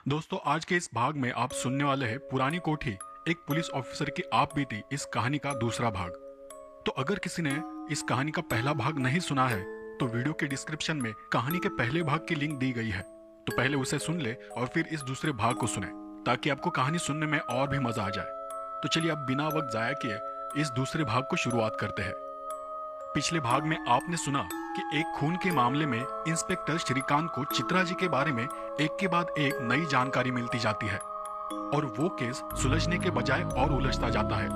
दोस्तों, आज के इस भाग में आप सुनने वाले हैं पुरानी कोठी, एक पुलिस ऑफिसर की आप बीती इस कहानी का दूसरा भाग। तो अगर किसी ने इस कहानी का पहला भाग नहीं सुना है तो वीडियो के डिस्क्रिप्शन में कहानी के पहले भाग की लिंक दी गई है, तो पहले उसे सुन ले और फिर इस दूसरे भाग को सुने ताकि आपको कहानी सुनने में और भी मजा आ जाए। तो चलिए अब बिना वक्त जाया किए इस दूसरे भाग को शुरुआत करते हैं। पिछले भाग में आपने सुना कि एक खून के मामले में इंस्पेक्टर श्रीकांत को चित्रा जी के बारे में एक के बाद एक नई जानकारी मिलती जाती है और वो केस सुलझने के बजाय और उलझता जाता है।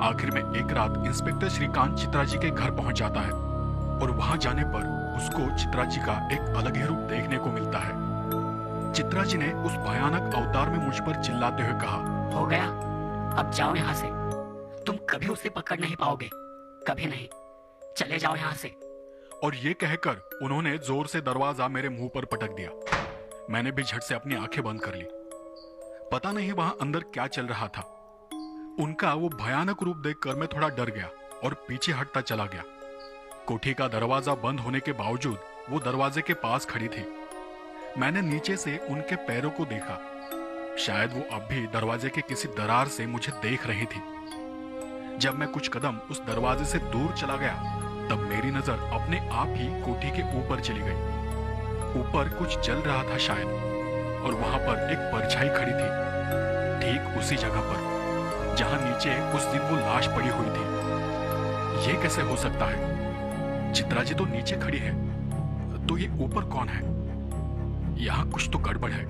आखिर में एक रात इंस्पेक्टर श्रीकांत चित्रा जी के घर पहुंच जाता है और वहां जाने पर उसको चित्रा जी का एक अलग ही रूप देखने को मिलता है। चित्रा जी ने उस भयानक अवतार में मुझ पर चिल्लाते हुए कहा, हो गया, अब जाओ यहाँ से। तुम कभी उसे पकड़ नहीं पाओगे, कभी नहीं। चले जाओ यहाँ से। और ये कहकर उन्होंने जोर से दरवाजा मेरे मुंह पर पटक दिया। मैंने भी झट से अपनी आंखें बंद कर ली। पता नहीं वहां अंदर क्या चल रहा था। उनका वो भयानक रूप देखकर मैं थोड़ा डर गया और पीछे हटता चला गया। कोठी का दरवाजा बंद होने के बावजूद वो दरवाजे के पास खड़ी थी। मैंने नीचे से उनके पैरों को देखा। शायद वो अब भी दरवाजे के किसी दरार से मुझे देख रही थी। जब मैं कुछ कदम उस दरवाजे से दूर चला गया तब मेरी नजर अपने आप ही कोठी के ऊपर चली गई। ऊपर कुछ जल रहा था शायद, और वहां पर एक परछाई खड़ी थी, ठीक उसी जगह पर जहां नीचे उस दिन वो लाश पड़ी हुई थी। ये कैसे हो सकता है? चित्रा जी तो नीचे खड़ी है, तो ये ऊपर कौन है? यहाँ कुछ तो गड़बड़ है।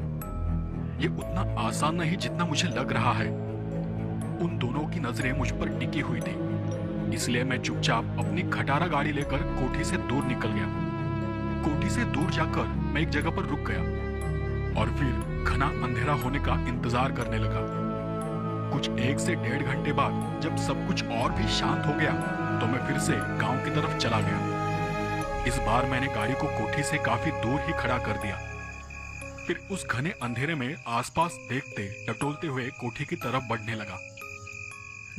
ये उतना आसान नहीं जितना मुझे लग रहा है। उन दोनों की नजरें मुझ पर टिकी हुई थी, इसलिए मैं चुपचाप अपनी खटारा गाड़ी लेकर कोठी से दूर निकल गया। कोठी से दूर जाकर मैं एक जगह पर रुक गया और फिर घना अंधेरा होने का इंतजार करने लगा। कुछ 1 से 1.5 घंटे बाद जब सब कुछ और भी शांत हो गया तो मैं फिर से गांव की तरफ चला गया। इस बार मैंने गाड़ी को कोठी से काफी दूर ही खड़ा कर दिया। फिर उस घने अंधेरे में आसपास देखते टटोलते हुए कोठी की तरफ बढ़ने लगा।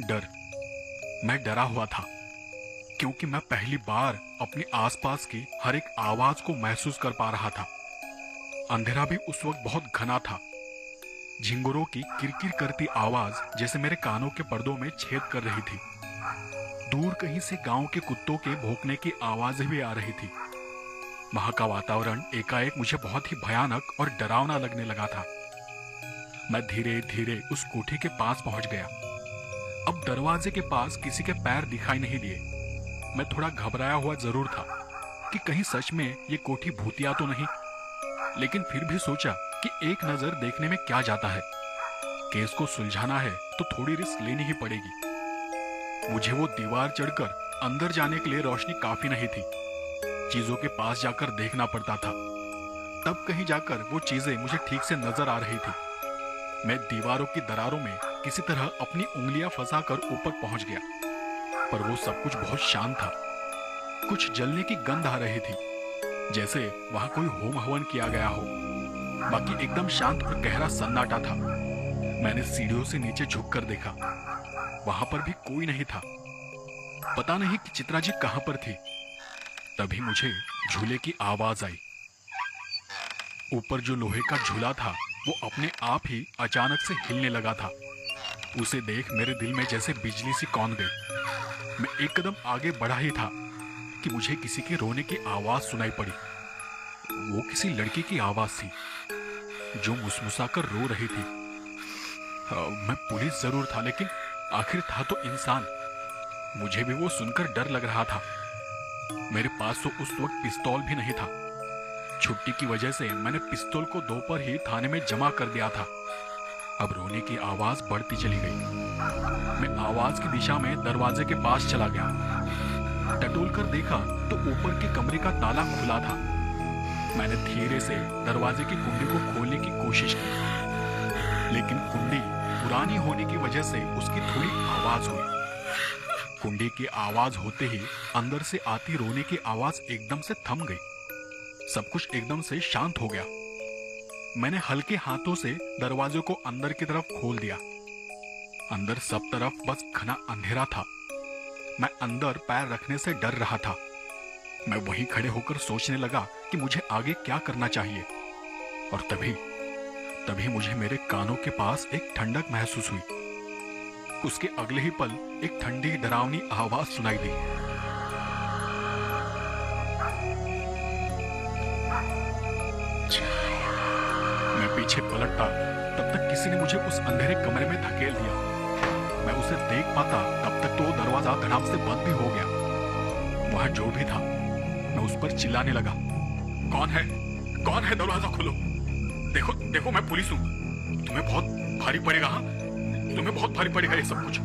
डर, मैं डरा हुआ था क्योंकि मैं पहली बार अपने आसपास की हर एक आवाज को महसूस कर पा रहा था। अंधेरा भी उस वक्त बहुत घना था। झिंगुरों की किरकिर करती आवाज जैसे मेरे कानों के पर्दों में छेद कर रही थी। दूर कहीं से गांव के कुत्तों के भौंकने की आवाजें भी आ रही थी। वहां का वातावरण एकाएक मुझे बहुत ही भयानक और डरावना लगने लगा था। मैं धीरे धीरे उस कोठी के पास पहुंच गया। अब दरवाजे के पास किसी के पैर दिखाई नहीं दिए। मैं थोड़ा घबराया हुआ जरूर था कि कहीं सच में ये कोठी भूतिया तो नहीं, लेकिन फिर भी सोचा कि एक नजर देखने में क्या जाता है। केस को सुलझाना है तो थोड़ी रिस्क लेनी ही पड़ेगी। मुझे वो दीवार चढ़कर अंदर जाने के लिए रोशनी काफी नहीं थी। चीजों के पास जाकर देखना पड़ता था, तब कहीं जाकर वो चीजें मुझे ठीक से नजर आ रही थी। मैं दीवारों की दरारों में किसी तरह अपनी उंगलियां फंसाकर ऊपर पहुंच गया, पर वो सब कुछ बहुत शांत था। कुछ जलने की गंध आ रही थी, जैसे वहां कोई होम हवन किया गया हो। बाकी एकदम शांत और गहरा सन्नाटा था। मैंने सीढ़ियों से नीचे झुककर देखा, वहां पर भी कोई नहीं था। पता नहीं कि चित्रा जी कहां पर थी। तभी मुझे झूले की आवाज आई। ऊपर जो लोहे का झूला था वो अपने आप ही अचानक से हिलने लगा था। उसे देख मेरे दिल में जैसे बिजली सी कौंध गई। मैं एक कदम आगे बढ़ा ही था कि मुझे किसी के रोने की आवाज सुनाई पड़ी। वो किसी लड़की की आवाज थी जो मुसमुसाकर रो रही थी। मैं पुलिस जरूर था, लेकिन आखिर था तो इंसान। मुझे भी वो सुनकर डर लग रहा था। मेरे पास तो उस वक्त पिस्तौल भी नहीं था। छुट्टी की वजह से मैंने पिस्तौल को दोपहर ही थाने में जमा कर दिया था। अब रोने की आवाज बढ़ती चली गई। मैं आवाज की दिशा में दरवाजे के पास चला गया। टटोल कर देखा तो ऊपर के कमरे का ताला खुला था। मैंने धीरे से दरवाजे की कुंडी को खोलने की कोशिश की, लेकिन कुंडी पुरानी होने की वजह से उसकी थोड़ी आवाज हुई। कुंडी की आवाज होते ही अंदर से आती रोने की आवाज एकदम से थम गई। सब कुछ एकदम से शांत हो गया। मैंने हल्के हाथों से दरवाजे को अंदर की तरफ खोल दिया। अंदर सब तरफ बस घना अंधेरा था। मैं अंदर पैर रखने से डर रहा था। मैं वहीं खड़े होकर सोचने लगा कि मुझे आगे क्या करना चाहिए। और तभी तभी मुझे मेरे कानों के पास एक ठंडक महसूस हुई। उसके अगले ही पल एक ठंडी डरावनी आवाज सुनाई दी। मैं पीछे पलटा, तब तक किसी ने मुझे उस अंधेरे कमरे में धकेल दिया। मैं उसे देख पाता तब तक तो दरवाजा धड़ाम से बंद भी हो गया। वहां जो भी था, मैं उस पर चिल्लाने लगा, कौन है? कौन है? दरवाजा खोलो। देखो देखो, मैं पुलिस हूँ। तुम्हें बहुत भारी पड़ेगा। हाँ, तुम्हें बहुत भारी पड़ेगा ये सब कुछ।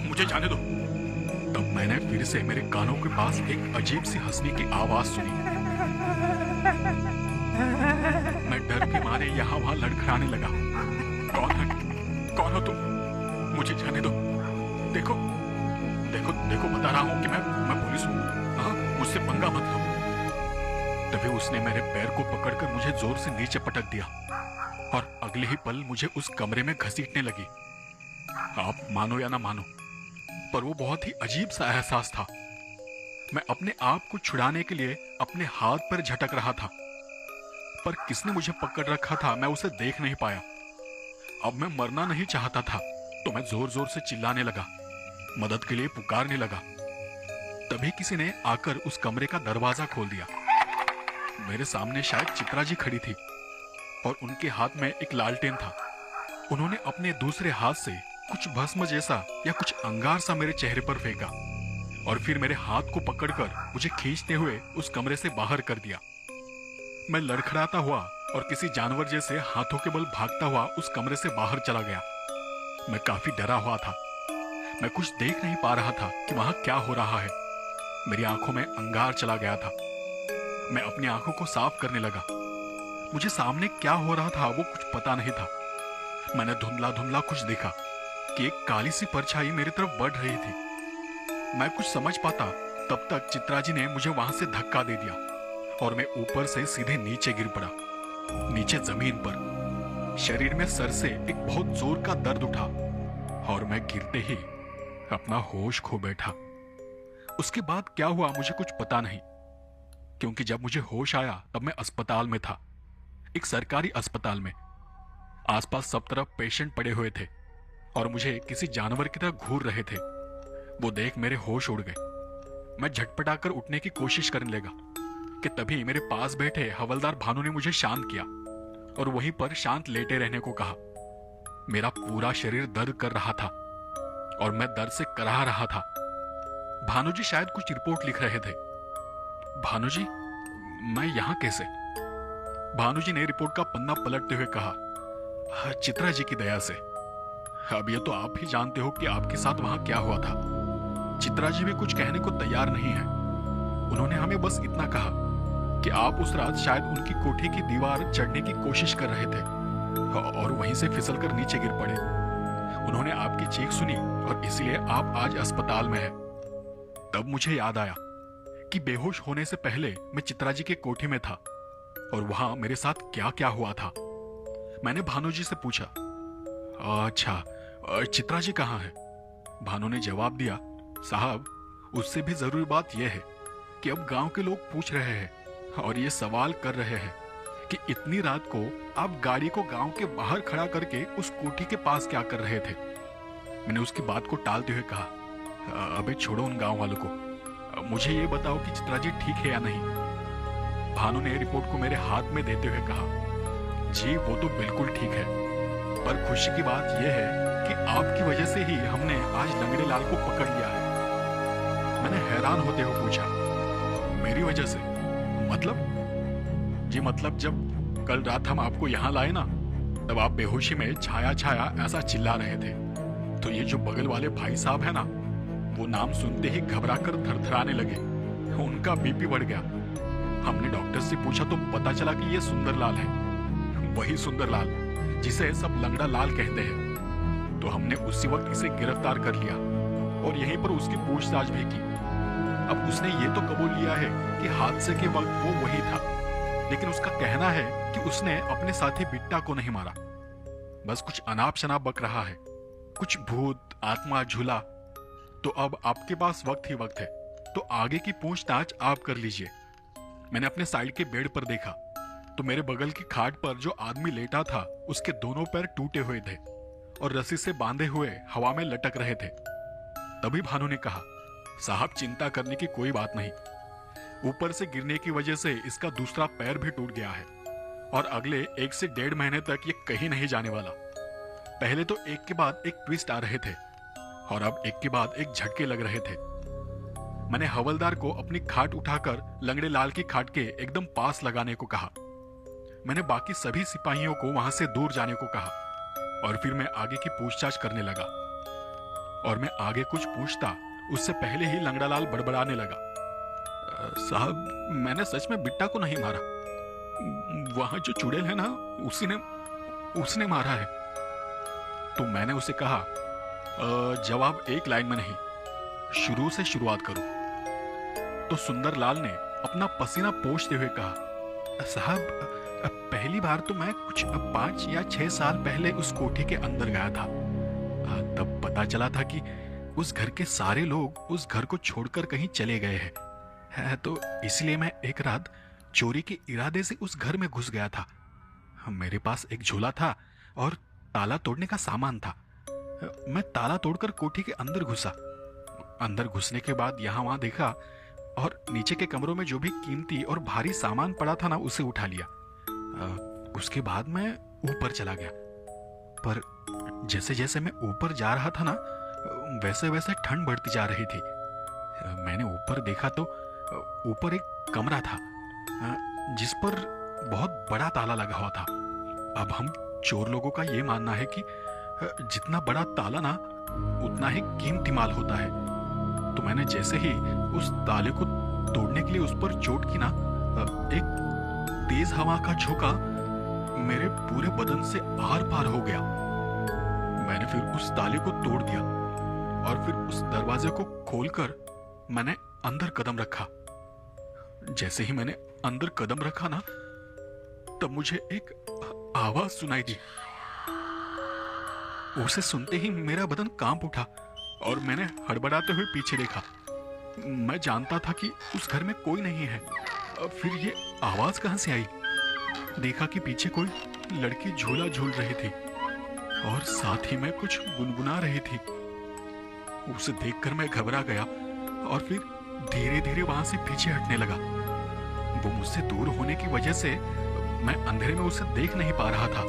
मुझे जाने दो। तब मैंने फिर से मेरे कानों के पास एक अजीब सी हंसने की आवाज सुनी। मैं डर के मारे यहाँ वहां लड़खड़ाने लगा। कौन है? कौन हो तुम? मुझे जाने दो। देखो देखो देखो, बता रहा हूँ कि मैं पुलिस हूँ। हाँ, मुझसे पंगा मत लो। तभी उसने मेरे पैर को पकड़कर मुझे जोर से नीचे पटक दिया और अगले ही पल मुझे उस कमरे में घसीटने लगी। आप मानो या ना मानो, पर वो बहुत ही अजीब सा एहसास था। मैं अपने आप को छुड़ाने के लिए अपने हाथ पर झटक रहा था, पर किसने मुझे पकड़ रखा था मैं उसे देख नहीं पाया। अब मैं मरना नहीं चाहता था, तो मैं जोर जोर से चिल्लाने लगा, मदद के लिए पुकारने लगा। तभी किसी ने आकर उस कमरे का दरवाजा खोल दिया। मेरे सामने शायद चित्रा जी खड़ी थी और उनके हाथ में एक लालटेन था। उन्होंने अपने दूसरे हाथ से कुछ भस्म जैसा या कुछ अंगार सा मेरे चेहरे पर फेंका और फिर मेरे हाथ को पकड़कर मुझे खींचते हुए उस कमरे से बाहर कर दिया। मैं लड़खड़ाता हुआ और किसी जानवर जैसे हाथों के बल भागता हुआ उस कमरे से बाहर चला गया। मैं काफी डरा हुआ था। मैं कुछ देख नहीं पा रहा था कि वहां क्या हो रहा है। मेरी आंखों में अंगार चला गया था। मैं अपनी आंखों को साफ करने लगा। मुझे सामने क्या हो रहा था वो कुछ पता नहीं था। मैंने धुंधला धुंधला कुछ देखा कि एक काली सी परछाई मेरी तरफ बढ़ रही थी। मैं कुछ समझ पाता तब तक चित्रा जी ने मुझे वहां से धक्का दे दिया और मैं ऊपर से सीधे नीचे गिर पड़ा, नीचे जमीन पर। शरीर में सर से एक बहुत जोर का दर्द उठा और मैं गिरते ही अपना होश खो बैठा। उसके बाद क्या हुआ मुझे कुछ पता नहीं, क्योंकि जब मुझे होश आया तब मैं अस्पताल में था, एक सरकारी अस्पताल में। आसपास सब तरफ पेशेंट पड़े हुए थे और मुझे किसी जानवर की तरह घूर रहे थे। वो देख मेरे होश उड़ गए। मैं झटपटाकर उठने की कोशिश करने लगा कि तभी मेरे पास बैठे हवलदार भानु ने मुझे शांत किया और वहीं पर शांत लेटे रहने को कहा। मेरा पूरा शरीर दर्द कर रहा था और मैं दर्द से कराह रहा था। भानु जी शायद कुछ रिपोर्ट लिख रहे थे। भानु जी, मैं यहां कैसे? भानु जी ने रिपोर्ट का पन्ना पलटते हुए कहा, चित्रा जी की दया से। अब ये तो आप ही जानते हो कि आपके साथ वहां क्या हुआ था। चित्रा जी भी कुछ कहने को तैयार नहीं है। उन्होंने हमें बस इतना कहा कि आप उस रात शायद उनकी कोठी की दीवार चढ़ने की कोशिश कर रहे थे और वहीं से फिसलकर नीचे गिर पड़े। उन्होंने आपकी चीख सुनी और इसलिए आप आज अस्पताल में हैं। तब मुझे याद आया कि बेहोश होने से पहले मैं चित्रा जी के कोठी में था और वहां मेरे साथ क्या क्या हुआ था। मैंने भानु जी से पूछा, अच्छा चित्रा जी कहाँ है? भानु ने जवाब दिया, साहब उससे भी जरूरी बात यह है कि अब गांव के लोग पूछ रहे हैं और ये सवाल कर रहे हैं कि इतनी रात को आप गाड़ी को गांव के बाहर खड़ा करके उस कोठी के पास क्या कर रहे थे? मैंने उसकी बात को टालते हुए कहा, अबे छोड़ो उन गांव वालों को, मुझे ये बताओ कि चित्रा जी ठीक है या नहीं। भानु ने रिपोर्ट को मेरे हाथ में देते हुए कहा, जी वो तो बिल्कुल ठीक है, पर खुशी की बात यह है कि आपकी वजह से ही हमने आज लंगड़े लाल को पकड़ लिया है। मैंने हैरान होते हुए पूछा, मेरी वजह से? मतलब? जी मतलब जब कल रात हम आपको यहाँ लाए ना, तब आप बेहोशी में छाया छाया ऐसा चिल्ला रहे थे, तो ये जो बगल वाले भाई साहब है ना, वो नाम सुनते ही घबराकर थरथराने लगे। उनका बीपी बढ़ गया। हमने डॉक्टर से पूछा तो पता चला कि ये सुंदरलाल है, वही सुंदरलाल जिसे सब लंगड़ा लाल कहते हैं। तो हमने उसी वक्त इसे गिरफ्तार कर लिया और यहीं पर उसकी पूछताछ भी की। अब उसने ये तो कबूल लिया है कि हादसे के वक्त वो वही था, लेकिन उसका कहना है कि उसने अपने साथी बिट्टा को नहीं मारा, बस कुछ अनाप शनाप बक रहा है, कुछ भूत आत्मा झूला। तो अब आपके पास वक्त ही वक्त है, तो आगे की पूछताछ आप कर लीजिए। मैंने अपने साइड के बेड पर देखा तो मेरे बगल की खाट पर जो आदमी लेटा था उसके दोनों पैर टूटे हुए थे और रस्सी से बांधे हुए हवा में लटक रहे थे। तभी भानु ने कहा, साहब चिंता करने की कोई बात नहीं, ऊपर से गिरने की वजह से इसका दूसरा पैर भी टूट गया है और अगले 1 से 1.5 महीने तक ये कहीं नहीं जाने वाला। पहले तो एक के बाद एक ट्विस्ट आ रहे थे और अब एक के बाद एक झटके लग रहे थे। मैंने हवलदार को अपनी खाट उठाकर लंगड़े लाल की खाट के एकदम पास लगाने को कहा। मैंने बाकी सभी सिपाहियों को वहां से दूर जाने को कहा और फिर मैं आगे की पूछताछ करने लगा। और मैं आगे कुछ पूछता उससे पहले ही लंगड़ा लाल बड़बड़ाने लगा, साहब मैंने सच में बिट्टा को नहीं मारा, वहां जो चुड़ैल है ना उसने मारा है। तो मैंने उसे कहा, जवाब एक लाइन में नहीं, शुरू से शुरुआत करो। तो सुंदरलाल ने अपना पसीना पोंछते हुए कहा, साहब पहली बार तो मैं कुछ 5 या 6 साल पहले उस कोठी के अंदर गया था। तब पता चला था कि उस घर के सारे लोग उस घर को छोड़कर कहीं चले गए हैं। तो इसलिए मैं एक रात चोरी के इरादे से उस घर में घुस गया था। मेरे पास एक झोला था और ताला तोड़ने का सामान था। मैं ताला तोड़कर कोठी के अंदर घुसा। अंदर घुसने के बाद यहाँ वहां देखा और नीचे के कमरों में जो भी कीमती और भारी सामान पड़ा था ना उसे उठा लिया। उसके बाद मैं ऊपर चला गया, पर जैसे जैसे मैं ऊपर जा रहा था ना वैसे वैसे ठंड बढ़ती जा रही थी। मैंने ऊपर देखा तो ऊपर एक कमरा था जिस पर बहुत बड़ा ताला लगा हुआ था। अब हम चोर लोगों का ये मानना है कि जितना बड़ा ताला ना उतना ही कीमती माल होता है। तो मैंने जैसे ही उस ताले को तोड़ने के लिए उस पर चोट की ना, एक तेज हवा का झोंका मेरे पूरे बदन से आर पार हो गया। मैंने फिर उस ताले को तोड़ दिया और फिर उस दरवाजे को खोलकर मैंने अंदर कदम रखा। जैसे ही मैंने अंदर कदम रखा ना तब मुझे एक आवाज सुनाई दी। उसे सुनते ही मेरा बदन कांप उठा और मैंने हड़बड़ाते हुए पीछे देखा। मैं जानता था कि उस घर में कोई नहीं है। फिर ये आवाज कहां से आई? देखा कि पीछे कोई लड़की झूला झूल रही थी और साथ ही में कुछ गुनगुना रही थी। उसे देखकर मैं घबरा गया और फिर धीरे धीरे वहां से पीछे हटने लगा। वो मुझसे दूर होने की वजह से मैं अंधेरे में उसे देख नहीं पा रहा था,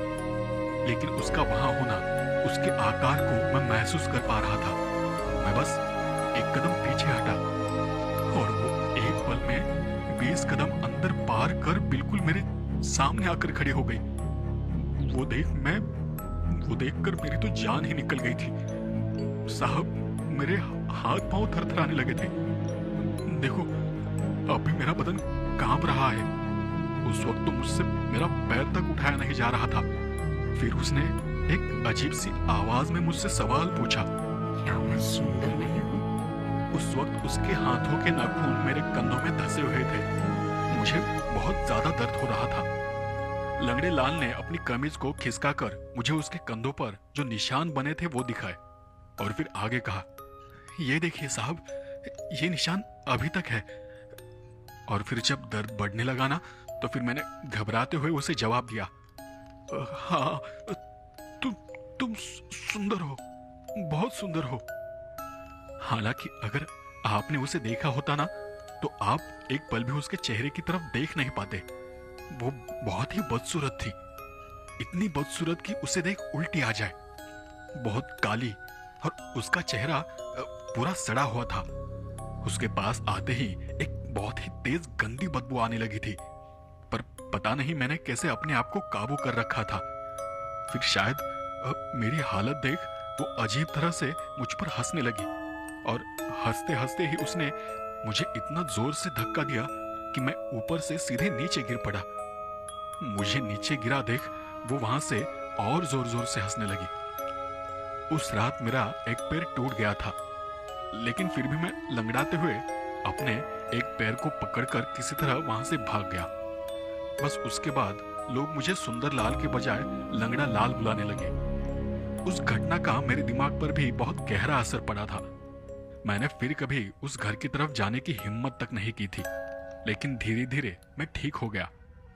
लेकिन उसका वहां होना, उसके आकार को मैं महसूस कर पा रहा था। मैं बस एक कदम पीछे हटा और वो एक पल में 20 कदम अंदर पार कर बिल्कुल मेरे सामने आकर खड़ी हो गई। वो देखकर मेरी तो जान ही निकल गई थी। साहब मेरे हाथ पांव थरथराने लगे थे। देखो अभी मेरा बदन कांप रहा है। उस वक्त तो मुझसे मेरा पैर तक उठाया नहीं जा रहा था। फिर उसने एक अजीब सी आवाज में मुझसे सवाल पूछा, क्या मैं सुंदर नहीं हूँ? उस वक्त उसके हाथों के नाखून मेरे कंधों में धंसे हुए थे। मुझे बहुत ज्यादा दर्द हो रहा था। लंगड़े लाल ने अपनी कमीज को खिसकाकर मुझे उसके कंधों पर जो निशान बने थे वो दिखाए और फिर आगे कहा, ये देखिए साहब, ये निशान अभी तक है। और फिर जब दर्द बढ़ने लगा ना तो फिर मैंने घबराते हुए उसे जवाब दिया, हाँ तुम सुंदर हो, बहुत सुंदर हो। हालांकि अगर आपने उसे देखा होता ना तो आप एक पल भी उसके चेहरे की तरफ देख नहीं पाते। वो बहुत ही बदसूरत थी, इतनी बदसूरत कि उसे देख उल्टी आ जाए। बहुत काली और उसका चेहरा पूरा सड़ा हुआ था। उसके पास आते ही एक बहुत ही तेज गंदी बदबू आने लगी थी, पर पता नहीं मैंने कैसे अपने आप को काबू कर रखा था। फिर शायद मेरी हालत देख वो अजीब तरह से मुझ पर हंसने लगी और हंसते हंसते ही उसने मुझे इतना जोर से धक्का दिया कि मैं ऊपर से सीधे नीचे गिर पड़ा। मुझे नीचे गिरा देख वो वहां से और जोर जोर से हंसने लगी। उस रात मेरा एक पैर टूट गया था, लेकिन फिर भी मैं लंगड़ाते हुए अपने एक पैर को पकड़कर किसी तरह वहां से भाग गया। बस उसके बाद लोग मुझे सुंदरलाल के बजाय लंगड़ा लाल बुलाने लगे। उस घटना का मेरे दिमाग पर भी बहुत गहरा असर पड़ा था। मैंने फिर कभी उस घर की तरफ जाने की हिम्मत तक नहीं की थी, लेकिन धीरे धीरे मैं ठीक हो गया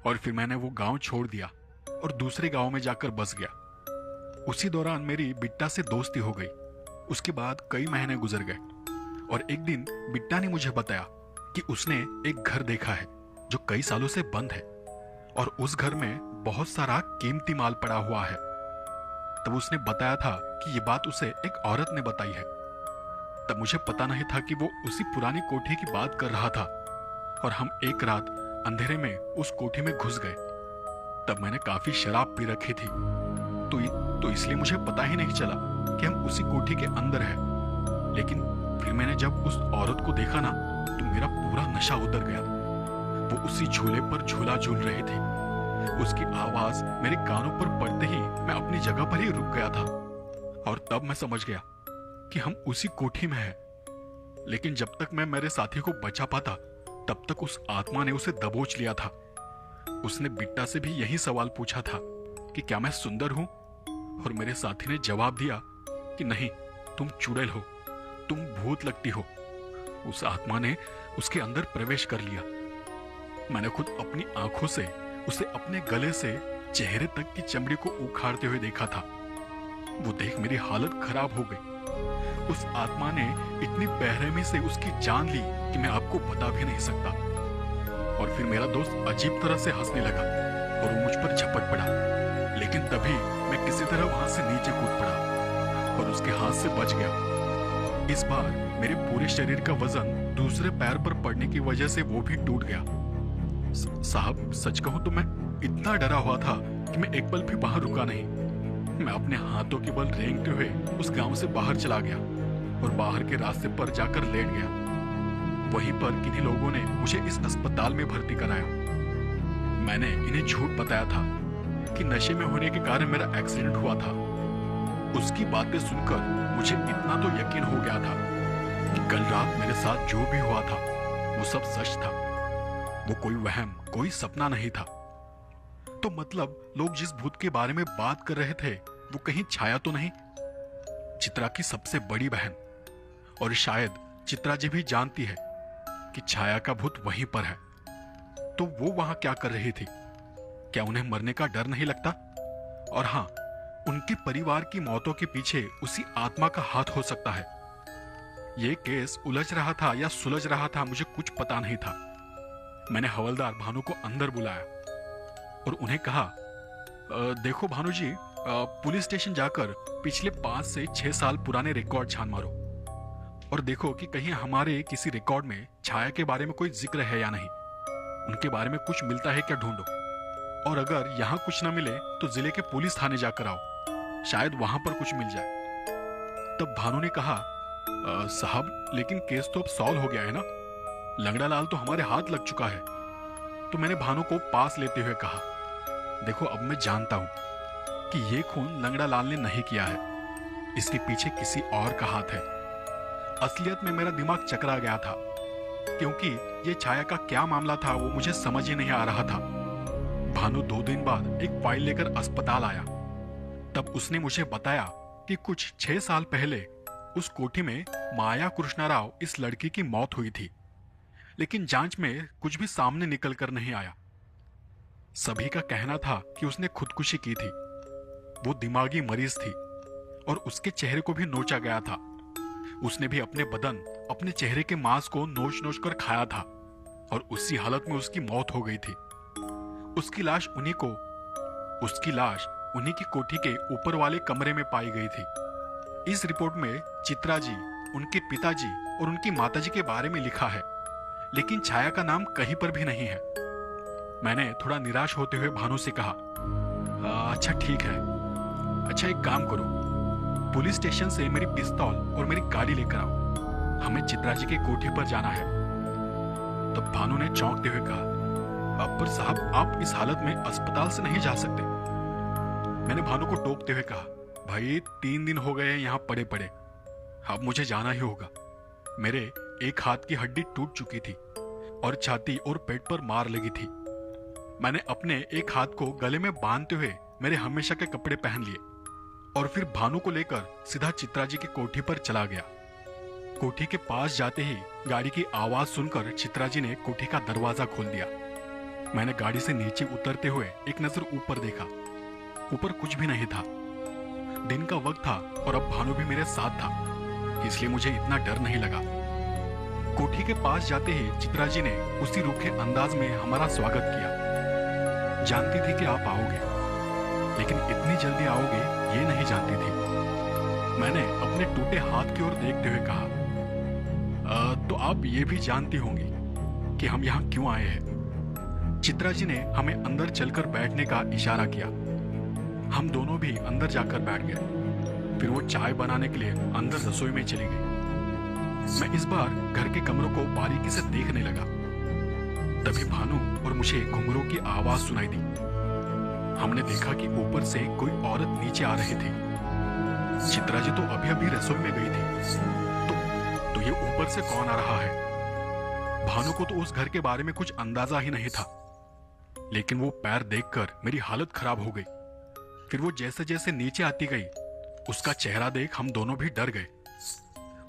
और फिर मैंने वो गांव छोड़ दिया और दूसरे गांव में जाकर बस गया। उसी दौरान मेरी बिट्टा से दोस्ती हो गई। उसके बाद कई महीने गुजर गए और एक दिन बिट्टा ने मुझे बताया कि उसने एक घर देखा है जो कई सालों से बंद है और उस घर में बहुत सारा कीमती माल पड़ा हुआ है। तब उसने बताया था कि ये बात उसे एक औरत ने बताई है। तब मुझे पता नहीं था कि वो उसी पुरानी कोठी की बात कर रहा था और हम एक रात अंधेरे में उस कोठी में घुस गए। तब मैंने काफी शराब पी रखी थी तो इसलिए मुझे पता ही नहीं चला कि हम उसी कोठी के अंदर हैं। लेकिन फिर मैंने जब उस औरत को देखा ना तो मेरा पूरा नशा उतर गया। वो उसी झूले पर झूला झूल रही थी। उसकी आवाज मेरे कानों पर पड़ते ही मैं अपनी जगह पर ही रुक गया था और तब मैं समझ गया कि हम उसी कोठी में हैं। लेकिन जब तक मैं मेरे साथी को बचा पाता तब तक उस आत्मा ने उसे दबोच लिया था। उसने बिट्टा से भी यही सवाल पूछा था कि क्या मैं सुंदर हूं, और मेरे साथी ने जवाब दिया कि नहीं, तुम चुड़ैल हो, तुम भूत लगती हो। उस आत्मा ने उसके अंदर प्रवेश कर लिया। मैंने खुद अपनी आंखों से उसे अपने गले से चेहरे तक की चमड़ी को उखाड़ते हुए देखा था। वो देख मेरी हालत खराब हो गई। उस आत्मा ने इतनी बेरहमी से उसकी जान ली कि मैं आपको बता भी नहीं सकता। और फिर मेरा दोस्त अजीब तरह से हंसने लगा और वो मुझ पर झपट पड़ा। लेकिन तभी मैं किसी तरह वहां से नीचे कूद पड़ा और उसके हाथ से बच गया। इस बार मेरे पूरे शरीर का वजन दूसरे पैर पर पड़ने की वजह से वो भी टूट गया। साहब, सच कहूं तो मैं इतना डरा हुआ था कि मैं एक पल भी बाहर रुका नहीं। मैं अपने हाथों के बल रेंगते हुए उस गांव से बाहर चला गया और बाहर के रास्ते पर जाकर लेट गया। वहीं पर किन्हीं लोगों ने मुझे इस अस्पताल में भर्ती कराया। मैंने इन्हें झूठ बताया था कि नशे में होने के कारण मेरा एक्सीडेंट हुआ था। उसकी बातें सुनकर मुझे इतना तो यकीन हो गया था कि कल रात मेरे साथ जो भी हुआ था वो सब सच था। वो कोई वहम, कोई सपना नहीं था। तो मतलब लोग जिस भूत के बारे में बात कर रहे थे वो कहीं छाया तो नहीं? चित्रा की सबसे बड़ी बहन, और शायद चित्रा जी भी जानती है कि छाया का भूत वहीं पर है। तो वो वहां क्या कर रही थी? क्या उन्हें मरने का डर नहीं लगता? और हाँ, उनके परिवार की मौतों के पीछे उसी आत्मा का हाथ हो सकता है। ये केस उलझ रहा था या सुलझ रहा था, मुझे कुछ पता नहीं था। मैंने हवलदार भानु को अंदर बुलाया और उन्हें कहा, देखो भानु जी, पुलिस स्टेशन जाकर पिछले 5 से 6 साल पुराने रिकॉर्ड छान मारो और देखो कि कहीं हमारे किसी रिकॉर्ड में छाया के बारे में कोई जिक्र है या नहीं। उनके बारे में कुछ मिलता है क्या ढूंढो, और अगर यहाँ कुछ ना मिले तो जिले के पुलिस थाने जाकर आओ, शायद वहां पर कुछ मिल जाए। तब भानु ने कहा, साहब लेकिन केस तो अब सॉल्व हो गया है ना, लंगड़ा लाल तो हमारे हाथ लग चुका है। तो मैंने भानु को पास लेते हुए कहा, देखो अब मैं जानता हूं कि ये खून लंगड़ा लाल ने नहीं किया है, इसके पीछे किसी और का हाथ है। असलियत में मेरा दिमाग चकरा गया था, क्योंकि ये छाया का क्या मामला था वो मुझे समझ ही नहीं आ रहा था। भानु 2 दिन बाद एक फाइल लेकर अस्पताल आया। तब उसने मुझे बताया कि कुछ 6 साल पहले उस कोठी में माया कृष्णा राव इस लड़की की मौत हुई थी, लेकिन जांच में कुछ भी सामने निकल कर नहीं आया। सभी का कहना था कि उसने खुदकुशी की थी। वो दिमागी मरीज थी और उसके चेहरे को भी नोचा गया था। उसने भी अपने बदन, अपने चेहरे के मांस को नोच नोच कर खाया था और उसी हालत में उसकी मौत हो गई थी। उसकी लाश उन्हीं की कोठी के ऊपर वाले कमरे में पाई गई थी। इस रिपोर्ट में चित्रा जी, उनके पिताजी और उनकी माताजी के बारे में लिखा है, लेकिन छाया का नाम कहीं पर भी नहीं है। मैंने थोड़ा निराश होते हुए भानु से कहा, अच्छा ठीक है, अच्छा एक काम करो, पुलिस स्टेशन से मेरी पिस्तौल और मेरी गाड़ी लेकर आओ, हमें चित्रा जी की कोठी पर जाना है। तब भानु ने चौंकते हुए कहा, पर साहब आप इस हालत में अस्पताल से नहीं जा सकते। मैंने भानु को टोकते हुए कहा, भाई 3 दिन हो गए हैं यहाँ पड़े पड़े, अब मुझे जाना ही होगा। मेरे एक हाथ की हड्डी टूट चुकी थी और छाती और पेट पर मार लगी थी। मैंने अपने एक हाथ को गले में बांधते हुए मेरे हमेशा के कपड़े पहन लिए और फिर भानु को लेकर सीधा चित्रा जी की कोठी पर चला गया। कोठी के पास जाते ही गाड़ी की आवाज सुनकर चित्रा जी ने कोठी का दरवाजा खोल दिया। मैंने गाड़ी से नीचे उतरते हुए एक नजर ऊपर देखा। ऊपर कुछ भी नहीं था। दिन का वक्त था और अब भानु भी मेरे साथ था, इसलिए मुझे इतना डर नहीं लगा। कोठी के पास जाते ही चित्रा जी ने उसी रूखे अंदाज में हमारा स्वागत किया। जानती थी कि आप आओगे, लेकिन इतनी जल्दी आओगे ये नहीं जानती थी। मैंने अपने टूटे हाथ की ओर देखते हुए कहा, तो आप ये भी जानती होंगी कि हम यहाँ क्यों आए हैं। चित्रा जी ने हमें अंदर चलकर बैठने का इशारा किया। हम दोनों भी अंदर जाकर बैठ गए। फिर वो चाय बनाने के लिए अंदर रसोई में चली गई। मैं इस बार घर के कमरों को बारीकी से देखने लगा। तभी भानु और मुझे घुंघरू की आवाज सुनाई दी। हमने देखा कि ऊपर से कोई औरत नीचे आ रही थी। चित्रा जी तो अभी अभी रसोई में गई थी। तो ये ऊपर से कौन आ रहा है? भानु को तो उस घर के बारे में कुछ अंदाजा ही नहीं था, लेकिन वो पैर देखकर मेरी हालत खराब हो गई। फिर वो जैसे जैसे नीचे आती गई, उसका चेहरा देख हम दोनों भी डर गए।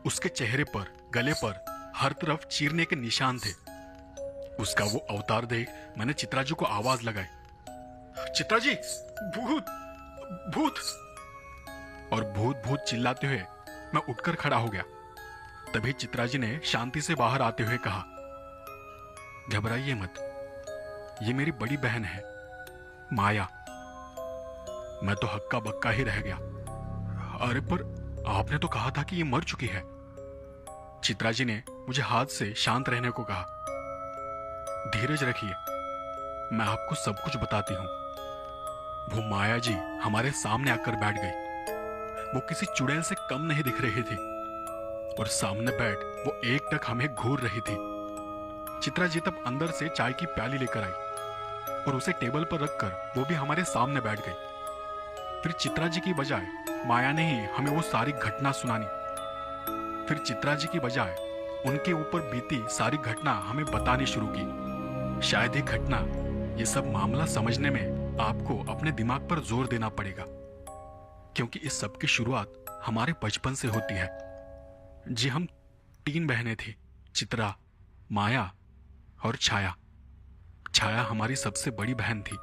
उसके चेहरे पर, गले पर हर तरफ चीरने के निशान थे। उसका वो अवतार देख मैंने चित्रा जी को आवाज लगाई, चित्रा जी, भूत भूत। और भूत भूत चिल्लाते हुए मैं उठकर खड़ा हो गया। तभी चित्रा जी ने शांति से बाहर आते हुए कहा, घबराइए मत, ये मेरी बड़ी बहन है माया। मैं तो हक्का बक्का ही रह गया। अरे पर आपने तो कहा था कि ये मर चुकी है। चित्रा जी ने मुझे हाथ से शांत रहने को कहा। धीरज रखिए, मैं आपको सब कुछ बताती हूं। वो माया जी हमारे सामने आकर बैठ गई। वो किसी चुड़ैल से कम नहीं दिख रही थी और सामने बैठ वो एकटक हमें घूर रही थी। चित्रा जी तब अंदर से चाय की प्याली लेकर आई और उसे टेबल पर रखकर वो भी हमारे सामने बैठ गई। फिर चित्रा जी की बजाय माया ने ही हमें वो सारी घटना सुनानी। फिर चित्रा जी की बजाय उनके ऊपर बीती सारी घटना हमें बतानी शुरू की। शायद ये घटना, ये सब मामला समझने में आपको अपने दिमाग पर जोर देना पड़ेगा, क्योंकि इस सब की शुरुआत हमारे बचपन से होती है। जी, हम 3 बहनें थी, चित्रा, माया और छाया। छाया हमारी सबसे बड़ी बहन थी,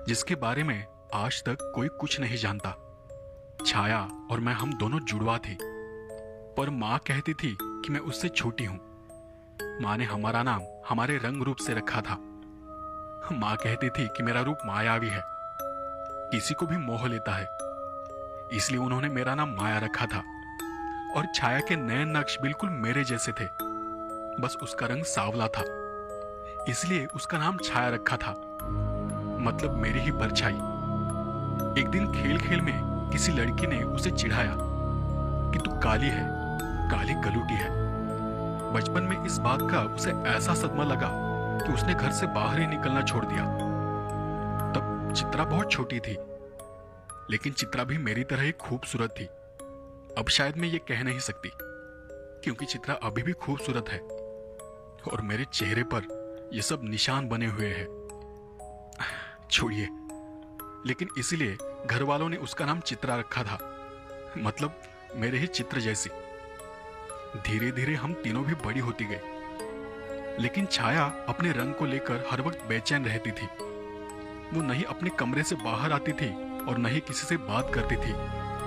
जिसके बारे में आज तक कोई कुछ नहीं जानता। छाया और मैं, हम दोनों जुड़वा थे, पर माँ कहती थी कि मैं उससे छोटी हूं। माँ ने हमारा नाम हमारे रंग रूप से रखा था। माँ कहती थी कि मेरा रूप मायावी है, किसी को भी मोह लेता है, इसलिए उन्होंने मेरा नाम माया रखा था। और छाया के नयन नक्श बिल्कुल मेरे जैसे थे, बस उसका रंग सांवला था, इसलिए उसका नाम छाया रखा था, मतलब मेरी ही परछाई। एक दिन खेल खेल में किसी लड़की ने उसे चिढ़ाया कि तू काली है, काली गलूटी है। बचपन में इस बात का उसे ऐसा सदमा लगा कि उसने घर से बाहर ही निकलना छोड़ दिया। तब चित्रा बहुत छोटी थी, लेकिन चित्रा भी मेरी तरह ही खूबसूरत थी। अब शायद मैं ये कह नहीं सकती, क्योंकि चित्रा अभी भी खूबसूरत है और मेरे चेहरे पर ये सब निशान बने हुए हैं। छोड़िए, लेकिन इसीलिए घर वालों ने उसका नाम चित्रा रखा था, मतलब मेरे ही चित्र जैसी। धीरे धीरे हम तीनों भी बड़ी होती गई, लेकिन छाया अपने रंग को लेकर हर वक्त बेचैन रहती थी। वो नहीं अपने कमरे से बाहर आती थी और न ही किसी से बात करती थी,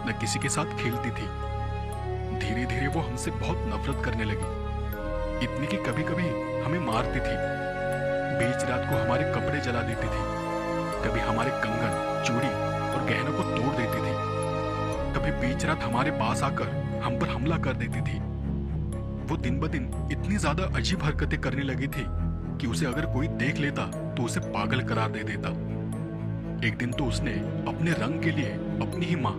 न किसी के साथ खेलती थी। धीरे धीरे वो हमसे बहुत नफरत करने लगी, इतनी कि कभी कभी हमें मारती थी। बीच रात को हमारे कपड़े जला देती थी, कभी हमारे कंगन, चूड़ी और गहनों को तोड़ देती थी, कभी बीच रात हमारे पास आकर हम पर हमला कर देती थी। वो दिन ब दिन इतनी ज्यादा अजीब हरकतें करने लगी थी कि उसे अगर कोई देख लेता तो उसे पागल करार दे देता। एक दिन तो उसने अपने रंग के लिए अपनी ही माँ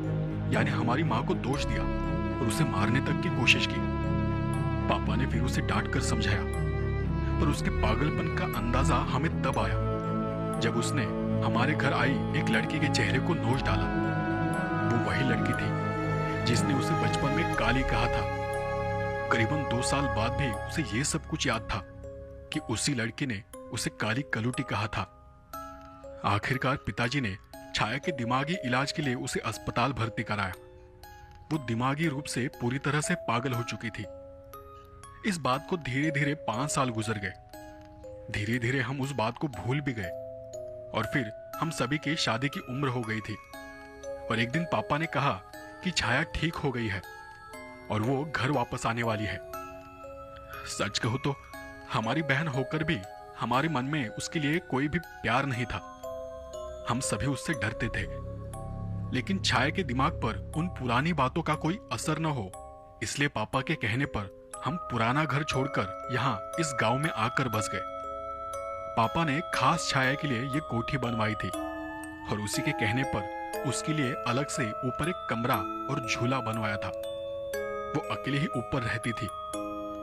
यानी हमारी माँ को दोष दिया और उसे मारने तक की कोशिश की। पापा ने फिर उसे डांट कर समझाया, पर उसके पागलपन का अंदाजा हमें तब आया जब उसने हमारे घर आई एक लड़की के चेहरे को नोच डाला। वो वही लड़की थी जिसने उसे बचपन में काली कहा था। करीबन 2 साल बाद भी उसे ये सब कुछ याद था कि उसी लड़की ने उसे काली कलूटी कहा था। आखिरकार पिताजी ने छाया के दिमागी इलाज के लिए उसे अस्पताल भर्ती कराया। वो दिमागी रूप से पूरी तरह से पागल हो चुकी थी। इस बात को धीरे धीरे 5 साल गुजर गए। धीरे धीरे हम उस बात को भूल भी गए और फिर हम सभी की शादी की उम्र हो गई थी। और एक दिन पापा ने कहा कि छाया ठीक हो गई है और वो घर वापस आने वाली है। सच कहूं तो हमारी बहन होकर भी हमारे मन में उसके लिए कोई भी प्यार नहीं था। हम सभी उससे डरते थे, लेकिन छाया के दिमाग पर उन पुरानी बातों का कोई असर न हो, इसलिए पापा के कहने पर हम पुराना घर छोड़कर यहाँ इस गांव में आकर बस गए। पापा ने खास छाया के लिए ये कोठी बनवाई थी और उसी के कहने पर उसके लिए अलग से ऊपर एक कमरा और झूला बनवाया था। वो अकेले ही ऊपर रहती थी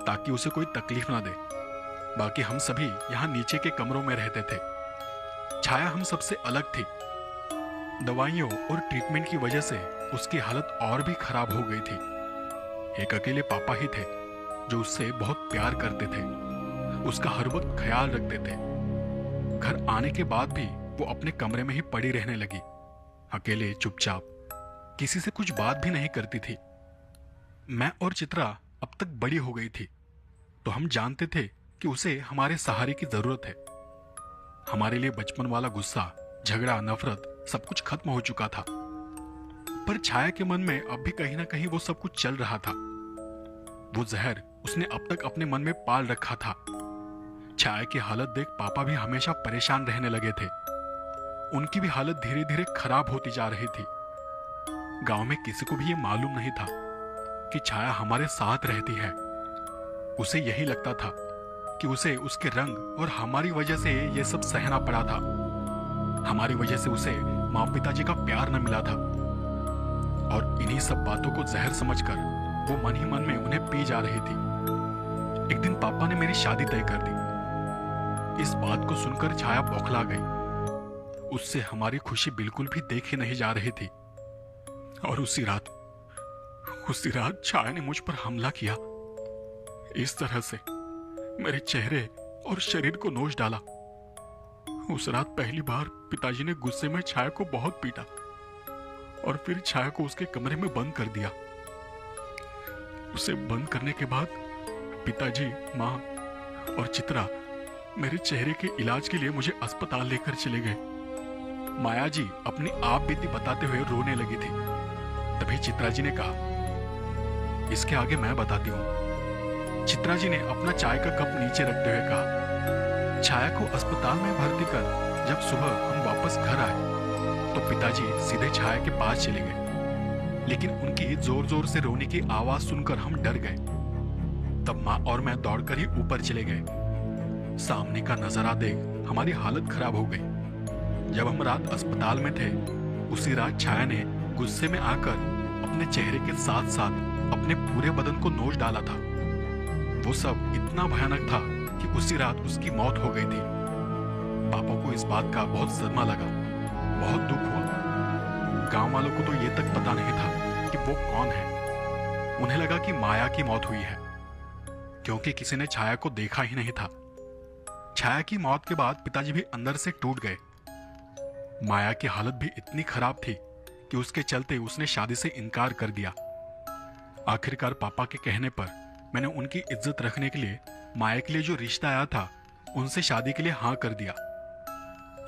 ताकि उसे कोई तकलीफ ना दे। बाकी हम सभी यहाँ नीचे के कमरों में रहते थे। छाया हम सबसे अलग थी। दवाइयों और ट्रीटमेंट की वजह से उसकी हालत और भी खराब हो गई थी। एक अकेले पापा ही थे जो उससे बहुत प्यार करते थे, उसका हर वक्त ख्याल रखते थे। घर आने के बाद भी वो अपने कमरे में ही पड़ी रहने लगी, अकेले चुपचाप, किसी से कुछ बात भी नहीं करती थी। मैं और चित्रा अब तक बड़ी हो गई थी, तो हम जानते थे कि उसे हमारे सहारे की जरूरत है। हमारे लिए बचपन वाला गुस्सा, झगड़ा, नफरत सब कुछ खत्म हो चुका था। पर छाया के मन में अब भी कहीं ना कहीं वो सब कुछ चल रहा था। वो जहर उसने अब तक अपने मन में पाल रखा था। छाया की हालत देख पापा भी हमेशा परेशान रहने लगे थे। उनकी भी हालत धीरे धीरे खराब होती जा रही थी। गांव में किसी को भी ये मालूम नहीं था कि छाया हमारे साथ रहती है। उसे यही लगता था कि उसे उसके रंग और हमारी वजह से ये सब सहना पड़ा था। हमारी वजह से उसे माँ पिताजी का प्यार न मिला था। और इन्हीं सब बातों को जहर समझकर वो मन ही मन में उन्हें पी जा रही थी। एक दिन पापा ने मेरी शादी तय कर दी। इस बात को सुनकर छाया बौखला गई। उससे हमारी खुशी बिल्कुल भी देखी नहीं जा रही थी। और उसी रात छाया ने मुझ पर हमला किया। इस तरह से मेरे चेहरे और शरीर को नोच डाला। उस रात पहली बार पिताजी ने गुस्से में छाया को बहुत पीटा और फिर छाया को उसके कमरे में बंद कर दिया। उसे बंद करने के बाद पिताजी, माँ और चित्रा मेरे चेहरे के इलाज के लिए मुझे अस्पताल लेकर चले गए। माया जी अपनी आप बीती बताते हुए रोने लगी थी। तभी चित्रा जी ने कहा, इसके आगे मैं बताती हूँ। चित्रा जी ने अपना चाय का कप नीचे रखते हुए कहा, छाया को अस्पताल में भर्ती कर जब सुबह हम वापस घर आए तो पिताजी सीधे छाया के पास चले गए। लेकिन उनकी जोर जोर से रोने की आवाज सुनकर हम डर गए। तब माँ और मैं दौड़कर ही ऊपर चले गए। सामने का नजारा देख हमारी हालत खराब हो गई। जब हम रात अस्पताल में थे, उसी रात छाया ने गुस्से में आकर अपने चेहरे के साथ साथ अपने पूरे बदन को नोच डाला था। वो सब इतना भयानक था कि उसी रात उसकी मौत हो गई थी। पापा को इस बात का बहुत सदमा लगा, बहुत दुख हुआ। गांव वालों को तो ये तक पता नहीं था कि वो कौन है। उन्हें लगा कि माया की मौत हुई है, क्योंकि किसी ने छाया को देखा ही नहीं था। छाया की मौत के बाद पिताजी भी अंदर से टूट गए। माया की हालत भी इतनी खराब थी कि उसके चलते उसने शादी से इनकार कर दिया। आखिरकार पापा के कहने पर मैंने उनकी इज्जत रखने के लिए माया के लिए जो रिश्ता आया था उनसे शादी के लिए हाँ कर दिया।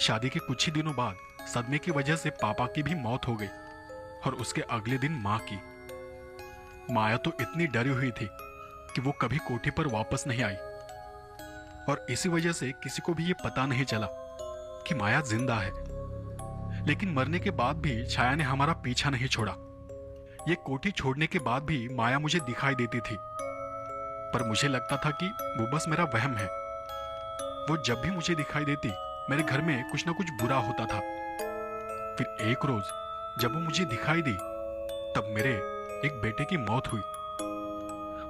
शादी के कुछ ही दिनों बाद सदमे की वजह से पापा की भी मौत हो गई और उसके अगले दिन माँ की। माया तो इतनी डरी हुई थी कि वो कभी कोठी पर वापस नहीं आई और इसी वजह से किसी को भी ये पता नहीं चला कि माया जिंदा है। लेकिन मरने के बाद भी छाया ने हमारा पीछा नहीं छोड़ा। ये कोठी छोड़ने के बाद भी माया मुझे दिखाई देती थी, पर मुझे लगता था कि वो बस मेरा वहम है। वो जब भी मुझे दिखाई देती मेरे घर में कुछ ना कुछ बुरा होता था। फिर एक रोज जब वो मुझे दिखाई दी तब मेरे एक बेटे की मौत हुई।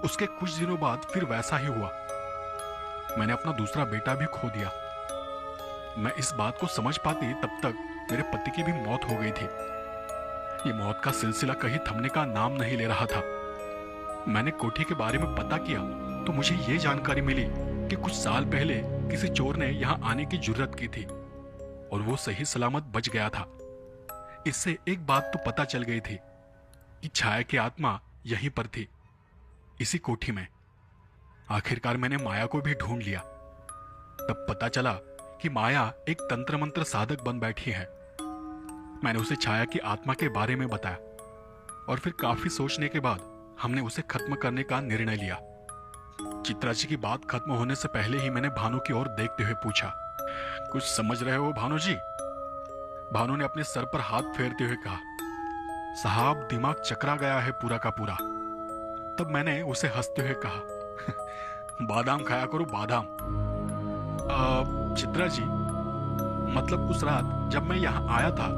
उसके कुछ दिनों बाद फिर वैसा ही हुआ। मैंने अपना दूसरा बेटा भी खो दिया। मैं इस बात को समझ पाती तब तक मेरे पति की भी मौत हो गई थी। ये मौत का सिलसिला कहीं थमने का नाम नहीं ले रहा था। मैंने कोठी के बारे में पता किया तो मुझे ये जानकारी मिली कि कुछ साल पहले किसी चोर ने यहाँ आने की जुर्रत की थी और वो सही सलामत बच गया था। इससे एक बात तो पता चल गई थी कि छाया की आत्मा यहीं पर थी, इसी कोठी में। आखिरकार मैंने माया को भी ढूंढ लिया। तब पता चला कि माया एक तंत्र मंत्र साधक बन बैठी है। मैंने उसे छाया की आत्मा के बारे में बताया और फिर काफी सोचने के बाद हमने उसे खत्म करने का निर्णय लिया। चित्रा जी की बात खत्म होने से पहले ही मैंने भानु की ओर देखते हुए पूछा, कुछ समझ रहे हो भानु जी? भानु ने अपने सर पर हाथ फेरते हुए कहा, साहब दिमाग चकरा गया है पूरा का पूरा। तब मैंने उसे हंसते हुए कहा, बादाम खाया करो बादाम। चित्रा जी, मतलब उस रात जब मैं यहाँ आया था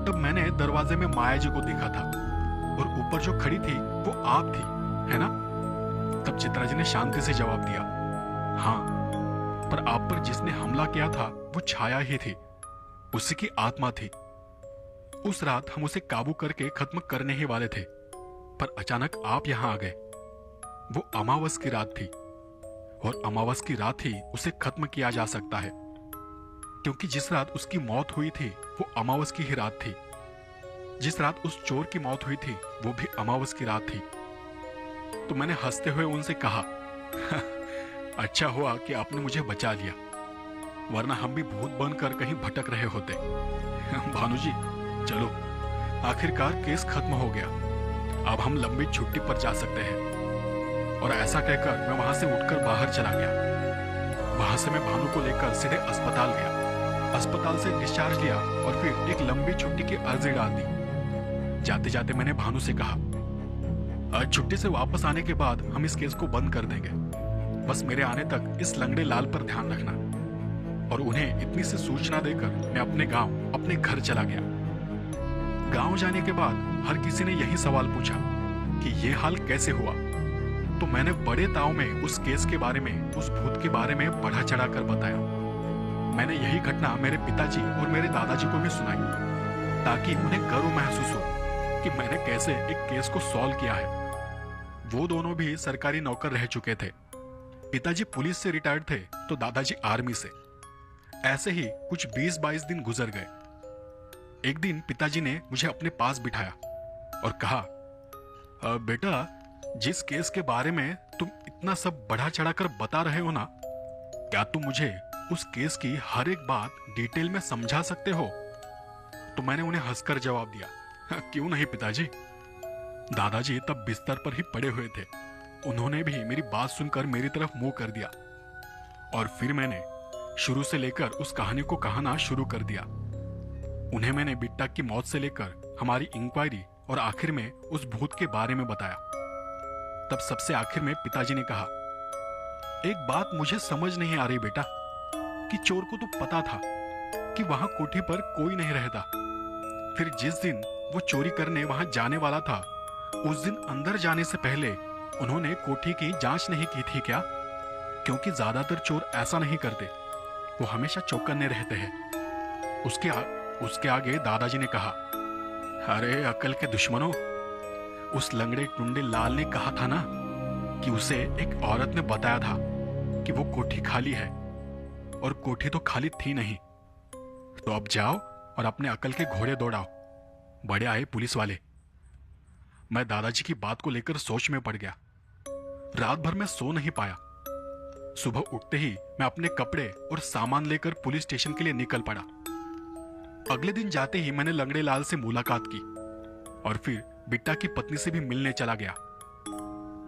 तब मैंने दरवाजे में माया जी को देखा था और ऊपर जो खड़ी थी वो आप थी, है ना? तब चित्रा जी ने शांति से जवाब दिया, हाँ, पर आप पर जिसने हमला किया था वो छाया ही थी, उसी की आत्मा थी। उस रात हम उसे काबू करके खत्म करने ही वाले थे, पर अचानक आप यहां आ गए। वो अमावस की रात थी और अमावस की रात ही उसे खत्म किया जा सकता है, क्योंकि जिस रात उसकी मौत हुई थी वो अमावस की ही रात थी। जिस रात उस चोर की मौत हुई थी वो भी अमावस की रात थी। तो मैंने हंसते हुए उनसे कहा, अच्छा हुआ कि आपने मुझे बचा लिया, वरना हम भी भूत बनकर कहीं भटक रहे होते। भानु जी, चलो, आखिरकार केस खत्म हो गया, अब हम लंबी छुट्टी पर जा सकते हैं। और ऐसा कहकर मैं वहां से उठकर बाहर चला गया। वहां से मैं भानु को लेकर सीधे अस्पताल गया। अस्पताल से डिस्चार्ज लिया और फिर एक लंबी छुट्टी की अर्जी डाल दी। जाते जाते मैंने भानु से कहा, आज छुट्टी से वापस आने के बाद हम इस केस को बंद कर देंगे। बस मेरे आने तक इस लंगड़े लाल पर ध्यान रखना। और उन्हें इतनी सी सूचना देकर मैं अपने गांव, अपने घर चला गया। गांव जाने के बाद हर किसी ने यही सवाल पूछा कि ये हाल कैसे हुआ। तो मैंने बड़े ताव में उस केस के बारे में, उस भूत के बारे में बढ़ा चढ़ा कर बताया। मैंने यही घटना मेरे पिताजी और मेरे दादाजी को भी सुनाई, ताकि उन्हें गर्व महसूस हो कि मैंने कैसे एक केस को सॉल्व किया है। वो दोनों भी सरकारी नौकर रह चुके थे। पिताजी पुलिस से रिटायर्ड थे तो दादाजी आर्मी से। ऐसे ही कुछ 20-22 दिन गुजर गए। एक दिन पिताजी ने मुझे अपने पास बिठाया और कहा, बेटा, जिस केस के बारे में तुम इतना सब बढ़ा चढ़ा कर बता रहे हो ना, क्या तुम मुझे उस केस की हर एक बात डिटेल में समझा सकते हो? तो मैंने उन्हें हंसकर जवाब दिया, क्यों नहीं पिताजी। दादाजी तब बिस्तर पर ही पड़े हुए थे। उन्होंने भी मेरी बात सुनकर मेरी तरफ मुंह कर दिया और फिर मैंने शुरू से लेकर उस कहानी को कहना शुरू कर दिया। उन्हें मैंने बिट्टा की मौत से लेकर हमारी इंक्वायरी और आखिर में उस भूत के बारे में बताया। तब सबसे आखिर में पिताजी ने कहा, एक बात मुझे समझ नहीं आ रही बेटा, कि चोर को तो पता था कि वहां कोठी पर कोई नहीं रहता, फिर जिस दिन वो चोरी करने वहां जाने वाला था उस दिन अंदर जाने से पहले उन्होंने कोठी की जांच नहीं की थी क्या? क्योंकि ज्यादातर चोर ऐसा नहीं करते, वो हमेशा चौकन्ने रहते हैं। उसके आगे दादाजी ने कहा, अरे अकल के दुश्मनों, उस लंगड़े टुंडे लाल ने कहा था ना कि उसे एक औरत ने बताया था कि वो कोठी खाली है, और कोठी तो खाली थी नहीं। तो अब जाओ और अपने अकल के घोड़े दौड़ाओ। बड़े आए पुलिस वाले। मैं दादाजी की बात को लेकर सोच में पड़ गया। रात भर मैं सो नहीं पाया। सुबह उठते ही मैं अपने कपड़े और सामान लेकर पुलिस स्टेशन के लिए निकल पड़ा। अगले दिन जाते ही मैंने लंगड़े लाल से मुलाकात की और फिर बिट्टा की पत्नी से भी मिलने चला गया।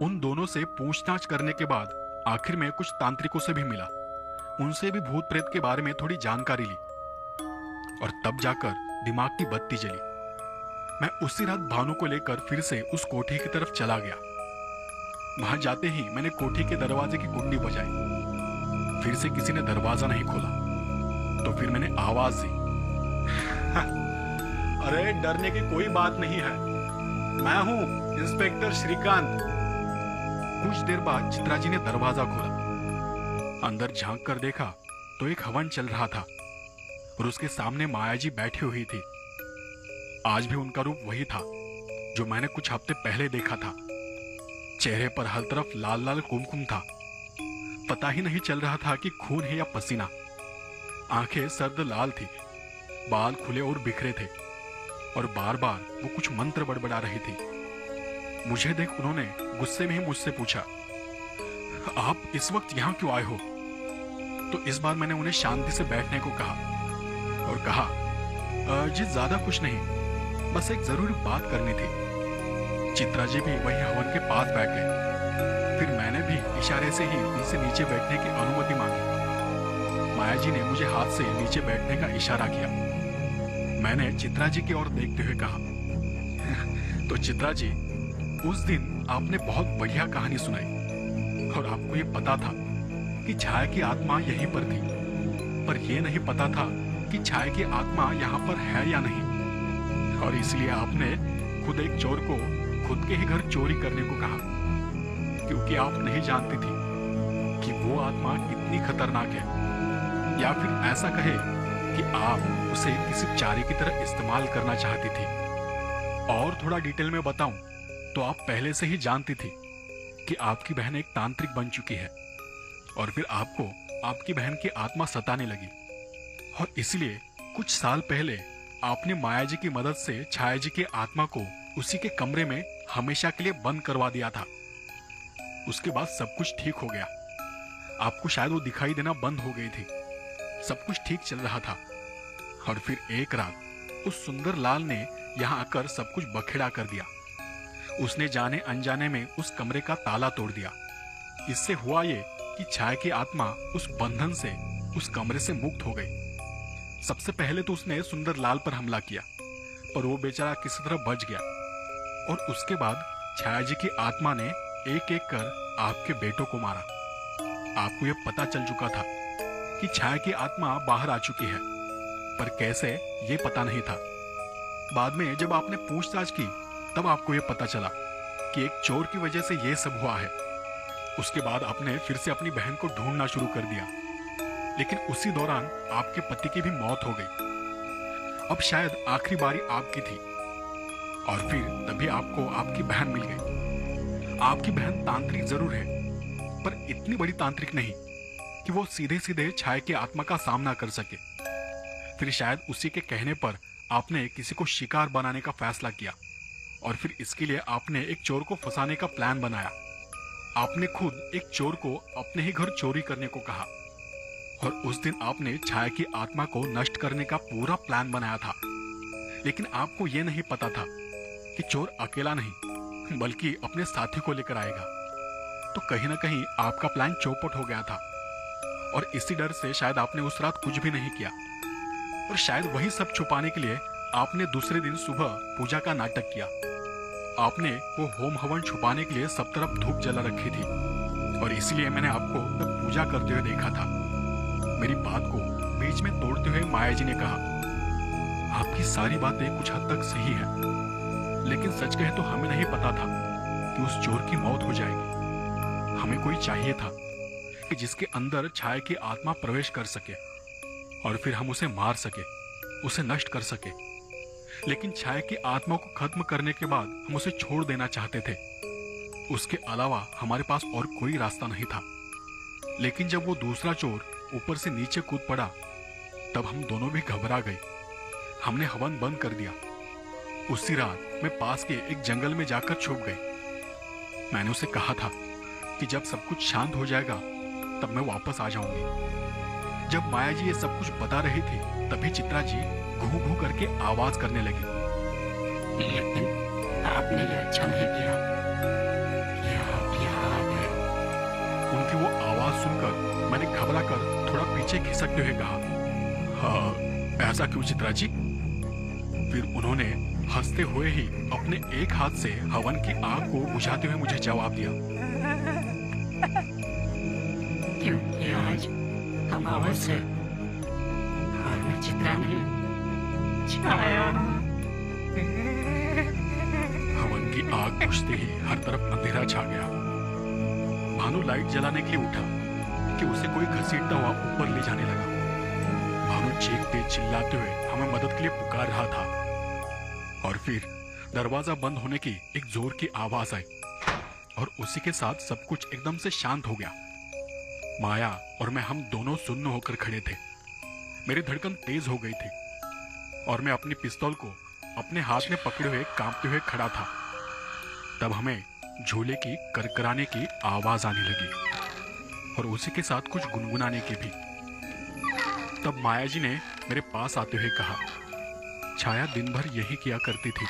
उन दोनों से पूछताछ करने के बाद आखिर में कुछ तांत्रिकों से भी मिला। उनसे भी भूत प्रेत के बारे में थोड़ी जानकारी ली और तब जाकर दिमाग की बत्ती जली। मैं उसी रात भानु को लेकर फिर से उस कोठी की तरफ चला गया। वहां जाते ही मैंने कोठी के दरवाजे की कुंडी बजाई। फिर से किसी ने दरवाजा नहीं खोला। तो फिर मैंने आवाज दी, अरे डरने की कोई बात नहीं है, मैं हूं इंस्पेक्टर श्रीकांत। कुछ देर बाद चित्रा जी ने दरवाजा खोला। अंदर झांक कर देखा तो एक हवन चल रहा था और उसके सामने माया जी बैठी हुई थी। आज भी उनका रूप वही था जो मैंने कुछ हफ्ते पहले देखा था। चेहरे पर हर तरफ लाल लाल कुमकुम था। पता ही नहीं चल रहा था कि खून है या पसीना। आंखें सर्द लाल थी, बाल खुले और बिखरे थे और बार बार वो कुछ मंत्र बड़बड़ा रही थी। मुझे देख उन्होंने गुस्से में ही मुझसे पूछा, आप इस वक्त यहां क्यों आए हो? तो इस बार मैंने उन्हें शांति से बैठने को कहा और कहा, जी ज्यादा कुछ नहीं, बस एक जरूरी बात करनी थी। चित्रा जी भी वही हवन के पास बैठ गए। फिर मैंने भी इशारे से ही उनसे नीचे बैठने की अनुमति मांगी। माया जी ने मुझे हाथ से नीचे बैठने का इशारा किया। मैंने चित्रा जी की ओर देखते हुए कहा, तो चित्रा जी, उस दिन आपने बहुत बढ़िया कहानी सुनाई और आपको ये पता था कि छाया की आत्मा यहीं पर थी, पर यह नहीं पता था कि छाया की आत्मा यहाँ पर है या नहीं, और इसलिए आपने खुद एक चोर को खुद के ही घर चोरी करने को कहा, क्योंकि आप नहीं जानती थी कि वो आत्मा कितनी खतरनाक है, या फिर ऐसा कहे कि आप उसे किसी चारे की तरह इस्तेमाल करना चाहती थी। और थोड़ा डिटेल में बताऊं तो आप पहले से ही जानती थी कि आपकी बहन एक तांत्रिक बन चुकी है, और फिर आपको आपकी बहन की आत्मा सताने लगी, और इसलिए कुछ साल पहले आपने माया जी की मदद से छाया जी की आत्मा को उसी के कमरे में हमेशा के लिए बंद करवा दिया था। उसके बाद सब कुछ ठीक हो गया। आपको शायद वो दिखाई देना बंद हो गई थी, सब कुछ ठीक चल रहा था। और फिर एक रात उस सुंदर लाल ने यहाँ आकर सब कुछ बखेड़ा कर दिया। उसने जाने अनजाने में उस कमरे का ताला तोड़ दिया। इससे हुआ ये कि छाया की आत्मा उस बंधन से, उस कमरे से मुक्त हो गई। सबसे पहले तो उसने सुंदर लाल पर हमला किया, पर वो बेचारा किसी तरह बच गया, और उसके बाद छाया जी की आत्मा ने एक एक कर आपके बेटों को मारा। आपको यह पता चल चुका था कि छाया की आत्मा बाहर आ चुकी है, पर कैसे ये पता नहीं था। बाद में जब आपने पूछताछ की तब आपको यह पता चला कि एक चोर की वजह से ये सब हुआ है। उसके बाद आपने फिर से अपनी बहन को ढूंढना शुरू कर दिया, लेकिन उसी दौरान आपके पति की भी मौत हो गई। अब शायद आखिरी बारी आपकी थी, और फिर तभी आपको आपकी बहन मिल गई। आपकी बहन तांत्रिक जरूर है, पर इतनी बड़ी तांत्रिक नहीं कि वो सीधे सीधे छाया की आत्मा का सामना कर सके। फिर शायद उसी के कहने पर आपने किसी को शिकार बनाने का फैसला किया, और फिर इसके लिए आपने एक चोर को फंसाने का प्लान बनाया। आपने खुद एक चोर को अपने ही घर चोरी करने को कहा, और उस दिन आपने छाया की आत्मा को नष्ट करने का पूरा प्लान बनाया था। लेकिन आपको यह नहीं पता था कि चोर अकेला नहीं बल्कि अपने साथी को लेकर आएगा। तो कहीं ना कहीं आपका प्लान चौपट हो गया था, और इसी डर से शायद आपने उस रात कुछ भी नहीं किया। और शायद वही सब छुपाने के लिए आपने दूसरे दिन सुबह पूजा का नाटक किया। आपने वो होम हवन छुपाने के लिए सब तरफ धूप जला रखी थी, और इसलिए मैंने आपको तब पूजा करते हुए देखा था। मेरी बात को बीच में तोड़ते हुए माया जी ने कहा, आपकी सारी बातें कुछ हद तक सही है, लेकिन सच कहे तो हमें नहीं पता था कि उस चोर की मौत हो जाएगी। हमें कोई चाहिए था कि जिसके अंदर छाया की आत्मा प्रवेश कर सके, और फिर हम उसे मार सके, उसे नष्ट कर सके। लेकिन छाया की आत्मा को खत्म करने के बाद हम उसे छोड़ देना चाहते थे। उसके अलावा हमारे पास और कोई रास्ता नहीं था। लेकिन जब वो दूसरा चोर ऊपर से नीचे कूद पड़ा, तब हम दोनों भी घबरा गए। हमने हवन बंद कर दिया। उसी रात मैं पास के एक जंगल में जाकर छुप गई। मैंने उसे कहा था कि जब सब कुछ शांत हो जाएगा तब मैं वापस आ जाऊंगी। जब माया जी ये सब कुछ बता रही थी, तभी चित्रा जी घू घू करके आवाज करने लगी। लेकिन आपने ये अच्छा नहीं किया कि आप यहाँ आ गए। उनकी वो आवाज सुनकर मैंने घबरा कर थोड़ा पीछे खिसकते हुए कहा, हाँ, ऐसा क्यों चित्रा जी? फिर उन्होंने हंसते हुए ही अपने एक हाथ से हवन की आग को बुझाते हुए मुझे जवाब दिया, क्योंकि आज अमावस से और मैं चित्रा नहीं, छाया। हवन की आग बुझते ही हर तरफ अंधेरा छा गया। भानु लाइट जलाने के लिए उठा कि उसे कोई घसीटता हुआ ऊपर ले जाने लगा। भानु चीखते चिल्लाते हुए हमें मदद के लिए पुकार रहा था, और फिर दरवाजा बंद होने की एक जोर की आवाज आई, और उसी के साथ सब कुछ एकदम से शांत हो गया। माया और मैं हम दोनों सुन्न होकर खड़े थे। मेरी धड़कन तेज हो गई थी, और मैं अपनी पिस्तौल को अपने हाथ में पकड़े हुए कांपते हुए खड़ा था। तब हमें झूले की करकराने की आवाज आने लगी, और उसी के साथ कुछ गुनगुनाने की भी। तब माया जी ने मेरे पास आते हुए कहा, छाया दिन भर यही किया करती थी,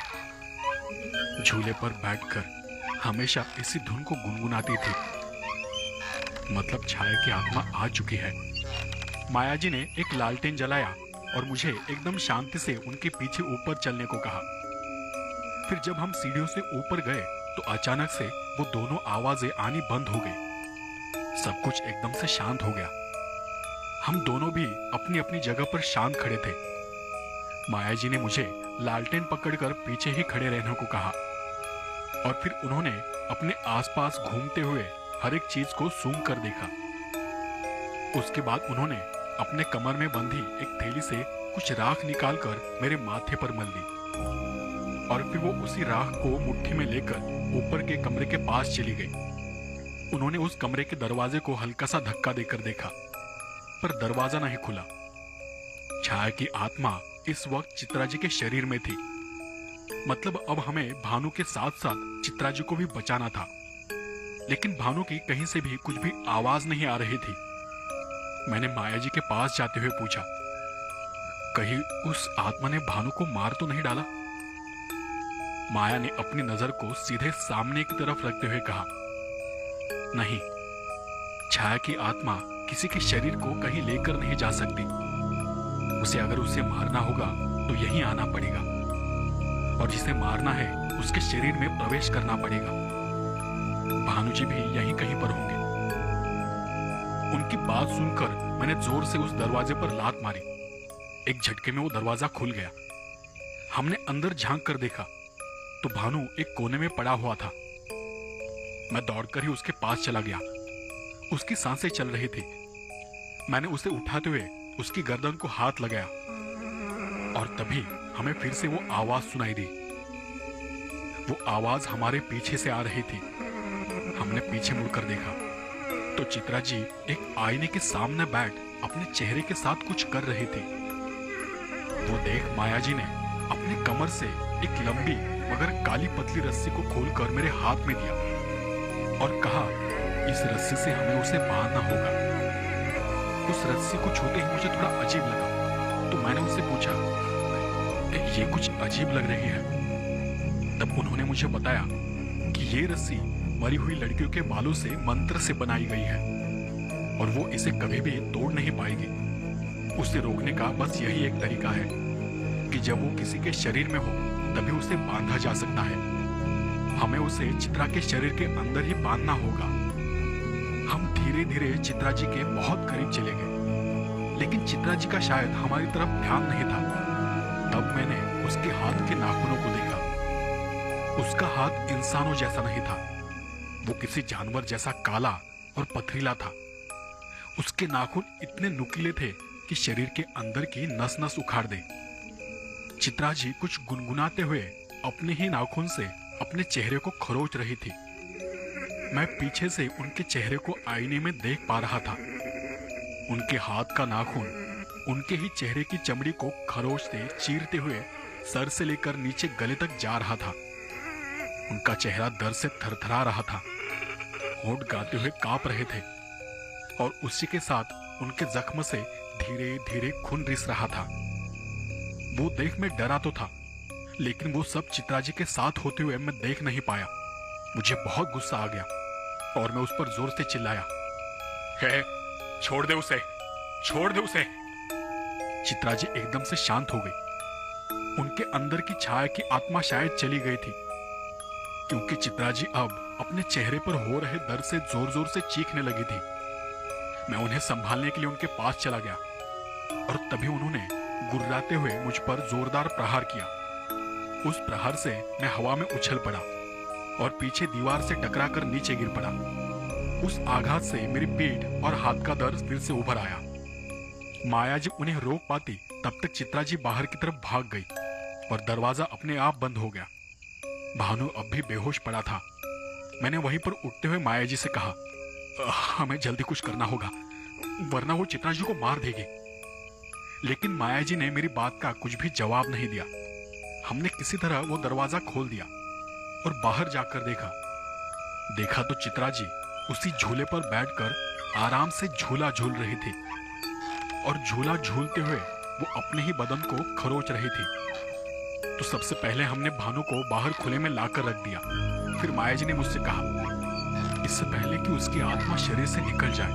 झूले पर बैठकर हमेशा इसी धुन को गुनगुनाती थी। मतलब छाया की आत्मा आ चुकी है। माया जी ने एक लालटेन जलाया और मुझे एकदम शांति से उनके पीछे ऊपर चलने को कहा। फिर जब हम सीढ़ियों से ऊपर गए तो अचानक से वो दोनों आवाजें आनी बंद हो गई। सब कुछ एकदम से शांत हो गया। हम दोनों भी अपनी अपनी जगह पर शांत खड़े थे। माया जी ने मुझे लालटेन पकड़कर पीछे ही खड़े रहने को कहा और फिर उन्होंने अपने आसपास घूमते हुए हर एक चीज को सूंघ कर देखा। उसके बाद उन्होंने अपने कमर में बंधी एक थैली से कुछ राख निकालकर मेरे माथे पर मल दी और फिर वो उसी राख को मुट्ठी में लेकर ऊपर के कमरे के पास चली गई। उन्होंने उस कमरे के दरवाजे को हल्का सा धक्का देकर देखा, पर दरवाजा नहीं खुला। छाया की आत्मा इस वक्त चित्रा जी के शरीर में थी। मतलब अब हमें भानु के साथ साथ चित्रा जी को भी बचाना था। लेकिन भानु की कहीं से भी कुछ भी आवाज नहीं आ रही थी। मैंने माया जी के पास जाते हुए पूछा, कहीं उस आत्मा ने भानु को मार तो नहीं डाला? माया ने अपनी नजर को सीधे सामने की तरफ रखते हुए कहा, नहीं, छाया की आत्मा किसी के शरीर को कहीं लेकर नहीं जा सकती। उसे अगर उसे मारना होगा तो यहीं आना पड़ेगा और जिसे मारना है उसके शरीर में प्रवेश करना पड़ेगा। भानु जी भी यहीं कहीं पर होंगे। उनकी बात सुनकर मैंने जोर से उस दरवाजे पर लात मारी। एक झटके में वो दरवाजा खुल गया। हमने अंदर झांक कर देखा तो भानु एक कोने में पड़ा हुआ था। मैं दौड़कर ही उसके पास चला गया। उसकी सांसें चल रही थी। मैंने उसे उठाते हुए उसकी गर्दन को हाथ लगाया और तभी हमें फिर से वो आवाज सुनाई दी। वो आवाज हमारे पीछे से आ रही थी। हमने पीछे मुड़कर देखा तो चित्रा जी एक आईने के सामने बैठ अपने चेहरे के साथ कुछ कर रही थी। वो देख माया जी ने अपने कमर से एक लंबी मगर काली पतली रस्सी को खोलकर मेरे हाथ में दिया और कहा, इस रस्सी से हमें उसे बांधना होगा। उस रस्सी को छूते ही मुझे थोड़ा अजीब लगा तो मैंने उससे पूछा, ये कुछ अजीब लग रही है। तब उन्होंने मुझे बताया कि ये रस्सी मरी हुई लड़कियों के बालों से मंत्र से बनाई गई है और वो इसे कभी भी तोड़ नहीं पाएगी। उसे रोकने का बस यही एक तरीका है कि जब वो किसी के शरीर में हो तभी उसे बांधा जा सकता है। हमें उसे चित्रा के शरीर के अंदर ही बांधना होगा। हम धीरे धीरे चित्रा जी के बहुत करीब चले गए, लेकिन चित्रा जी का शायद हमारी तरफ ध्यान नहीं था। तब मैंने उसके हाथ के नाखूनों को देखा। उसका हाथ इंसानों जैसा नहीं था, वो किसी जानवर जैसा काला और पथरीला था। उसके नाखून इतने नुकीले थे कि शरीर के अंदर की नस नस उखाड़ दे। चित्रा जी कुछ गुनगुनाते हुए अपने ही नाखून से अपने चेहरे को खरोच रही थी। मैं पीछे से उनके चेहरे को आईने में देख पा रहा था। उनके हाथ का नाखून उनके ही चेहरे की चमड़ी को खरोचते चीरते हुए सर से लेकर नीचे गले तक जा रहा था। उनका चेहरा दर्द से थरथरा रहा था, होंठ गाते हुए कांप रहे थे और उसी के साथ उनके जख्म से धीरे धीरे खून रिस रहा था। वो देख मैं डरा तो था, लेकिन वो सब चित्रा जी के साथ होते हुए मैं देख नहीं पाया। मुझे बहुत गुस्सा आ गया और मैं उस पर जोर से चिल्लाया, हे, छोड़ दे उसे, छोड़ दे उसे। चित्रा जी एकदम से शांत हो गई। उनके अंदर की छाया की आत्मा शायद चली गई थी, क्योंकि चित्रा जी अब अपने चेहरे पर हो रहे दर्द से जोर जोर से चीखने लगी थी। मैं उन्हें संभालने के लिए उनके पास चला गया और तभी उन्होंने गुर्राते हुए मुझ पर जोरदार प्रहार किया। उस प्रहार से मैं हवा में उछल पड़ा और पीछे दीवार से टकराकर नीचे गिर पड़ा। उस आघात से मेरी पीठ और हाथ का दर्द फिर से उभर आया। माया जब उन्हें रोक पाती तब तक चित्रा जी बाहर की तरफ भाग गई और दरवाजा अपने आप बंद हो गया। भानु अब भी बेहोश पड़ा था। मैंने वहीं पर उठते हुए माया जी से कहा, हमें जल्दी कुछ करना होगा वरना वो चित्रा जी को मार देगी। लेकिन माया जी ने मेरी बात का कुछ भी जवाब नहीं दिया। हमने किसी तरह वो दरवाजा खोल दिया और बाहर जाकर देखा तो चित्रा जी उसी झूले पर बैठकर आराम से झूला झूल रही थी। और झूला झूलते हुए वो अपने ही बदन को खरोच रही थी। तो सबसे पहले हमने भानु को बाहर खुले में लाकर रख दिया। फिर माया जी ने मुझसे कहा, इससे पहले कि उसकी आत्मा शरीर से निकल जाए,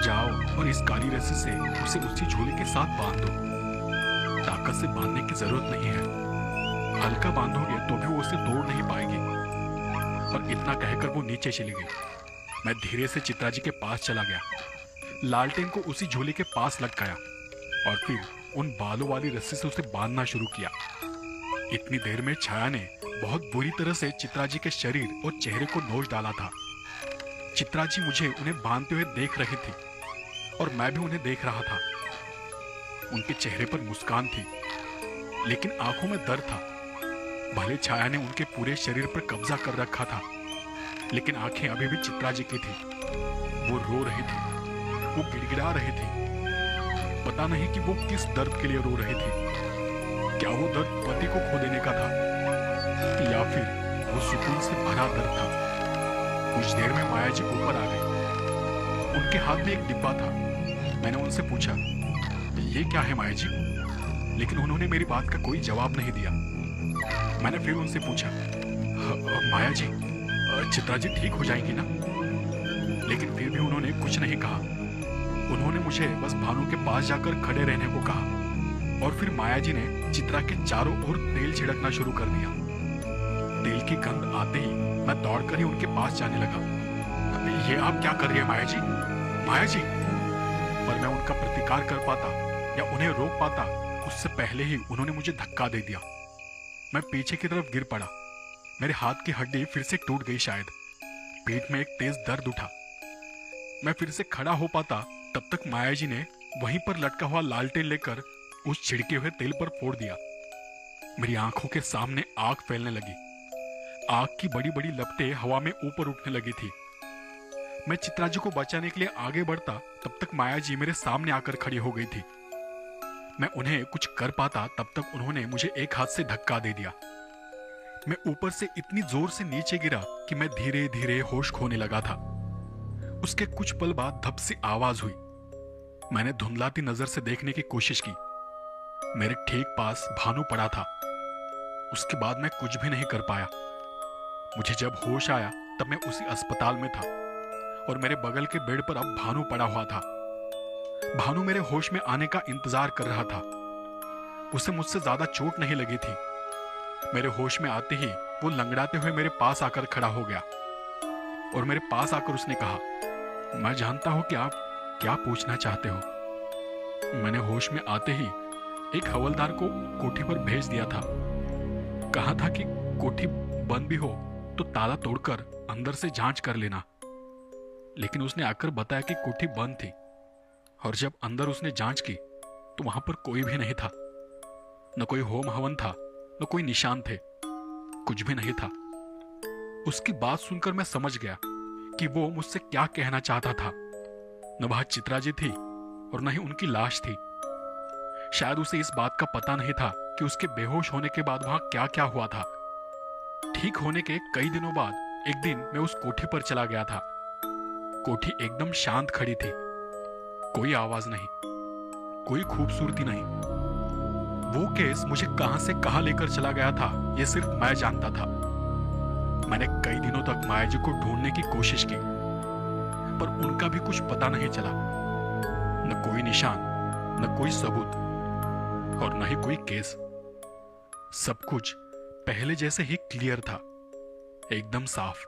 जाओ और इस काली रस्सी से उसे उसी झूले के साथ बांध दो। ताकत से बांधने की जरूरत नहीं है, हल्का बांधोगे तो भी वो उसे तोड़ नहीं पाएगी। और इतना कहकर वो नीचे चली गई। मैं धीरे से चित्रा जी के पास चला गया, लालटेन को उसी झूले के पास लटकाया और फिर उन बालों वाली रस्सी से उसे बांधना शुरू किया। इतनी देर में छाया ने बहुत बुरी तरह से चित्रा जी के शरीर और चेहरे को नोच डाला था। चित्रा जी मुझे उन्हें बांधते हुए देख रही थी और मैं भी उन्हें देख रहा था। उनके चेहरे पर मुस्कान थी, लेकिन आंखों में दर्द था। भले छाया ने उनके पूरे शरीर पर कब्जा कर रखा था, लेकिन आंखें अभी भी चित्रा जी की थी। वो रो रही थी, वो गिड़गिड़ा रही थी। पता नहीं कि वो किस दर्द के लिए रो रही थी। क्या वो दर्द पति को खो देने का था, या फिर वो सुकून से भरा दर्द था। कुछ देर में माया जी ऊपर आ गई। उनके हाथ में एक डिब्बा था। मैंने उनसे पूछा, ये क्या है माया जी? लेकिन उन्होंने मेरी बात का कोई जवाब नहीं दिया। मैंने फिर उनसे पूछा, माया जी, चित्रा जी ठीक हो जाएंगी ना? लेकिन फिर भी उन्होंने कुछ नहीं कहा। उन्होंने मुझे बस भानु के पास जाकर खड़े रहने को कहा और फिर माया जी ने चित्रा के चारों ओर तेल छिड़कना शुरू कर दिया। तेल की गंध आते ही मैं दौड़कर ही उनके पास जाने लगा। ये आप क्या कर रही है माया जी? माया जी! पर मैं उनका प्रतिकार कर पाता या उन्हें रोक पाता, उससे पहले ही उन्होंने मुझे धक्का दे दिया। मैं पीछे की तरफ गिर पड़ा। मेरे हाथ की हड्डी फिर से टूट गई शायद। पीठ में एक तेज दर्द उठा। मैं फिर से खड़ा हो पाता तब तक माया जी ने वहीं पर लटका हुआ लालटेन लेकर उस छिड़के हुए तेल पर फोड़ दिया। मेरी आंखों के सामने आग फैलने लगी। आग की बड़ी बड़ी लपटें हवा में ऊपर उठने लगी थी। मैं चित्रा जी को बचाने के लिए आगे बढ़ता तब तक माया जी मेरे सामने आकर खड़ी हो गई थी। मैं उन्हें कुछ कर पाता तब तक उन्होंने मुझे एक हाथ से धक्का दे दिया। मैं ऊपर से इतनी जोर से नीचे गिरा कि मैं धीरे धीरे होश खोने लगा था। उसके कुछ पल बाद धप सी आवाज हुई। मैंने धुंधलाती नजर से देखने की कोशिश की। मेरे ठीक पास भानु पड़ा था। उसके बाद मैं कुछ भी नहीं कर पाया। मुझे जब होश आया तब मैं उसी अस्पताल में था और मेरे बगल के बेड पर अब भानु पड़ा हुआ था। भानु मेरे होश में आने का इंतजार कर रहा था। उसे मुझसे ज्यादा चोट नहीं लगी थी। मेरे होश में आते ही वो लंगड़ाते हुए मेरे पास आकर खड़ा हो गया और मेरे पास आकर उसने कहा, मैं जानता हूं कि आप क्या पूछना चाहते हो। मैंने होश में आते ही एक हवलदार को कोठी पर भेज दिया था। कहा था कि कोठी बंद भी हो तो ताला तोड़कर अंदर से जांच कर लेना। लेकिन उसने आकर बताया कि कोठी बंद थी और जब अंदर उसने जांच की तो वहां पर कोई भी नहीं था। न कोई होम हवन था, न कोई निशान थे, कुछ भी नहीं था। उसकी बात सुनकर मैं समझ गया कि वो मुझसे क्या कहना चाहता था। न वहां चित्रा जी थी और न ही उनकी लाश थी। शायद उसे इस बात का पता नहीं था कि उसके बेहोश होने के बाद वहां क्या क्या हुआ था। ठीक होने के कई दिनों बाद एक दिन मैं उस कोठी पर चला गया था। कोठी एकदम शांत खड़ी थी। कोई आवाज नहीं, कोई खूबसूरती नहीं। वो केस मुझे कहां से कहां लेकर चला गया था यह सिर्फ मैं जानता था। मैंने कई दिनों तक माया जी को ढूंढने की कोशिश की, पर उनका भी कुछ पता नहीं चला। न कोई निशान, न कोई सबूत और न ही कोई केस। सब कुछ पहले जैसे ही क्लियर था, एकदम साफ।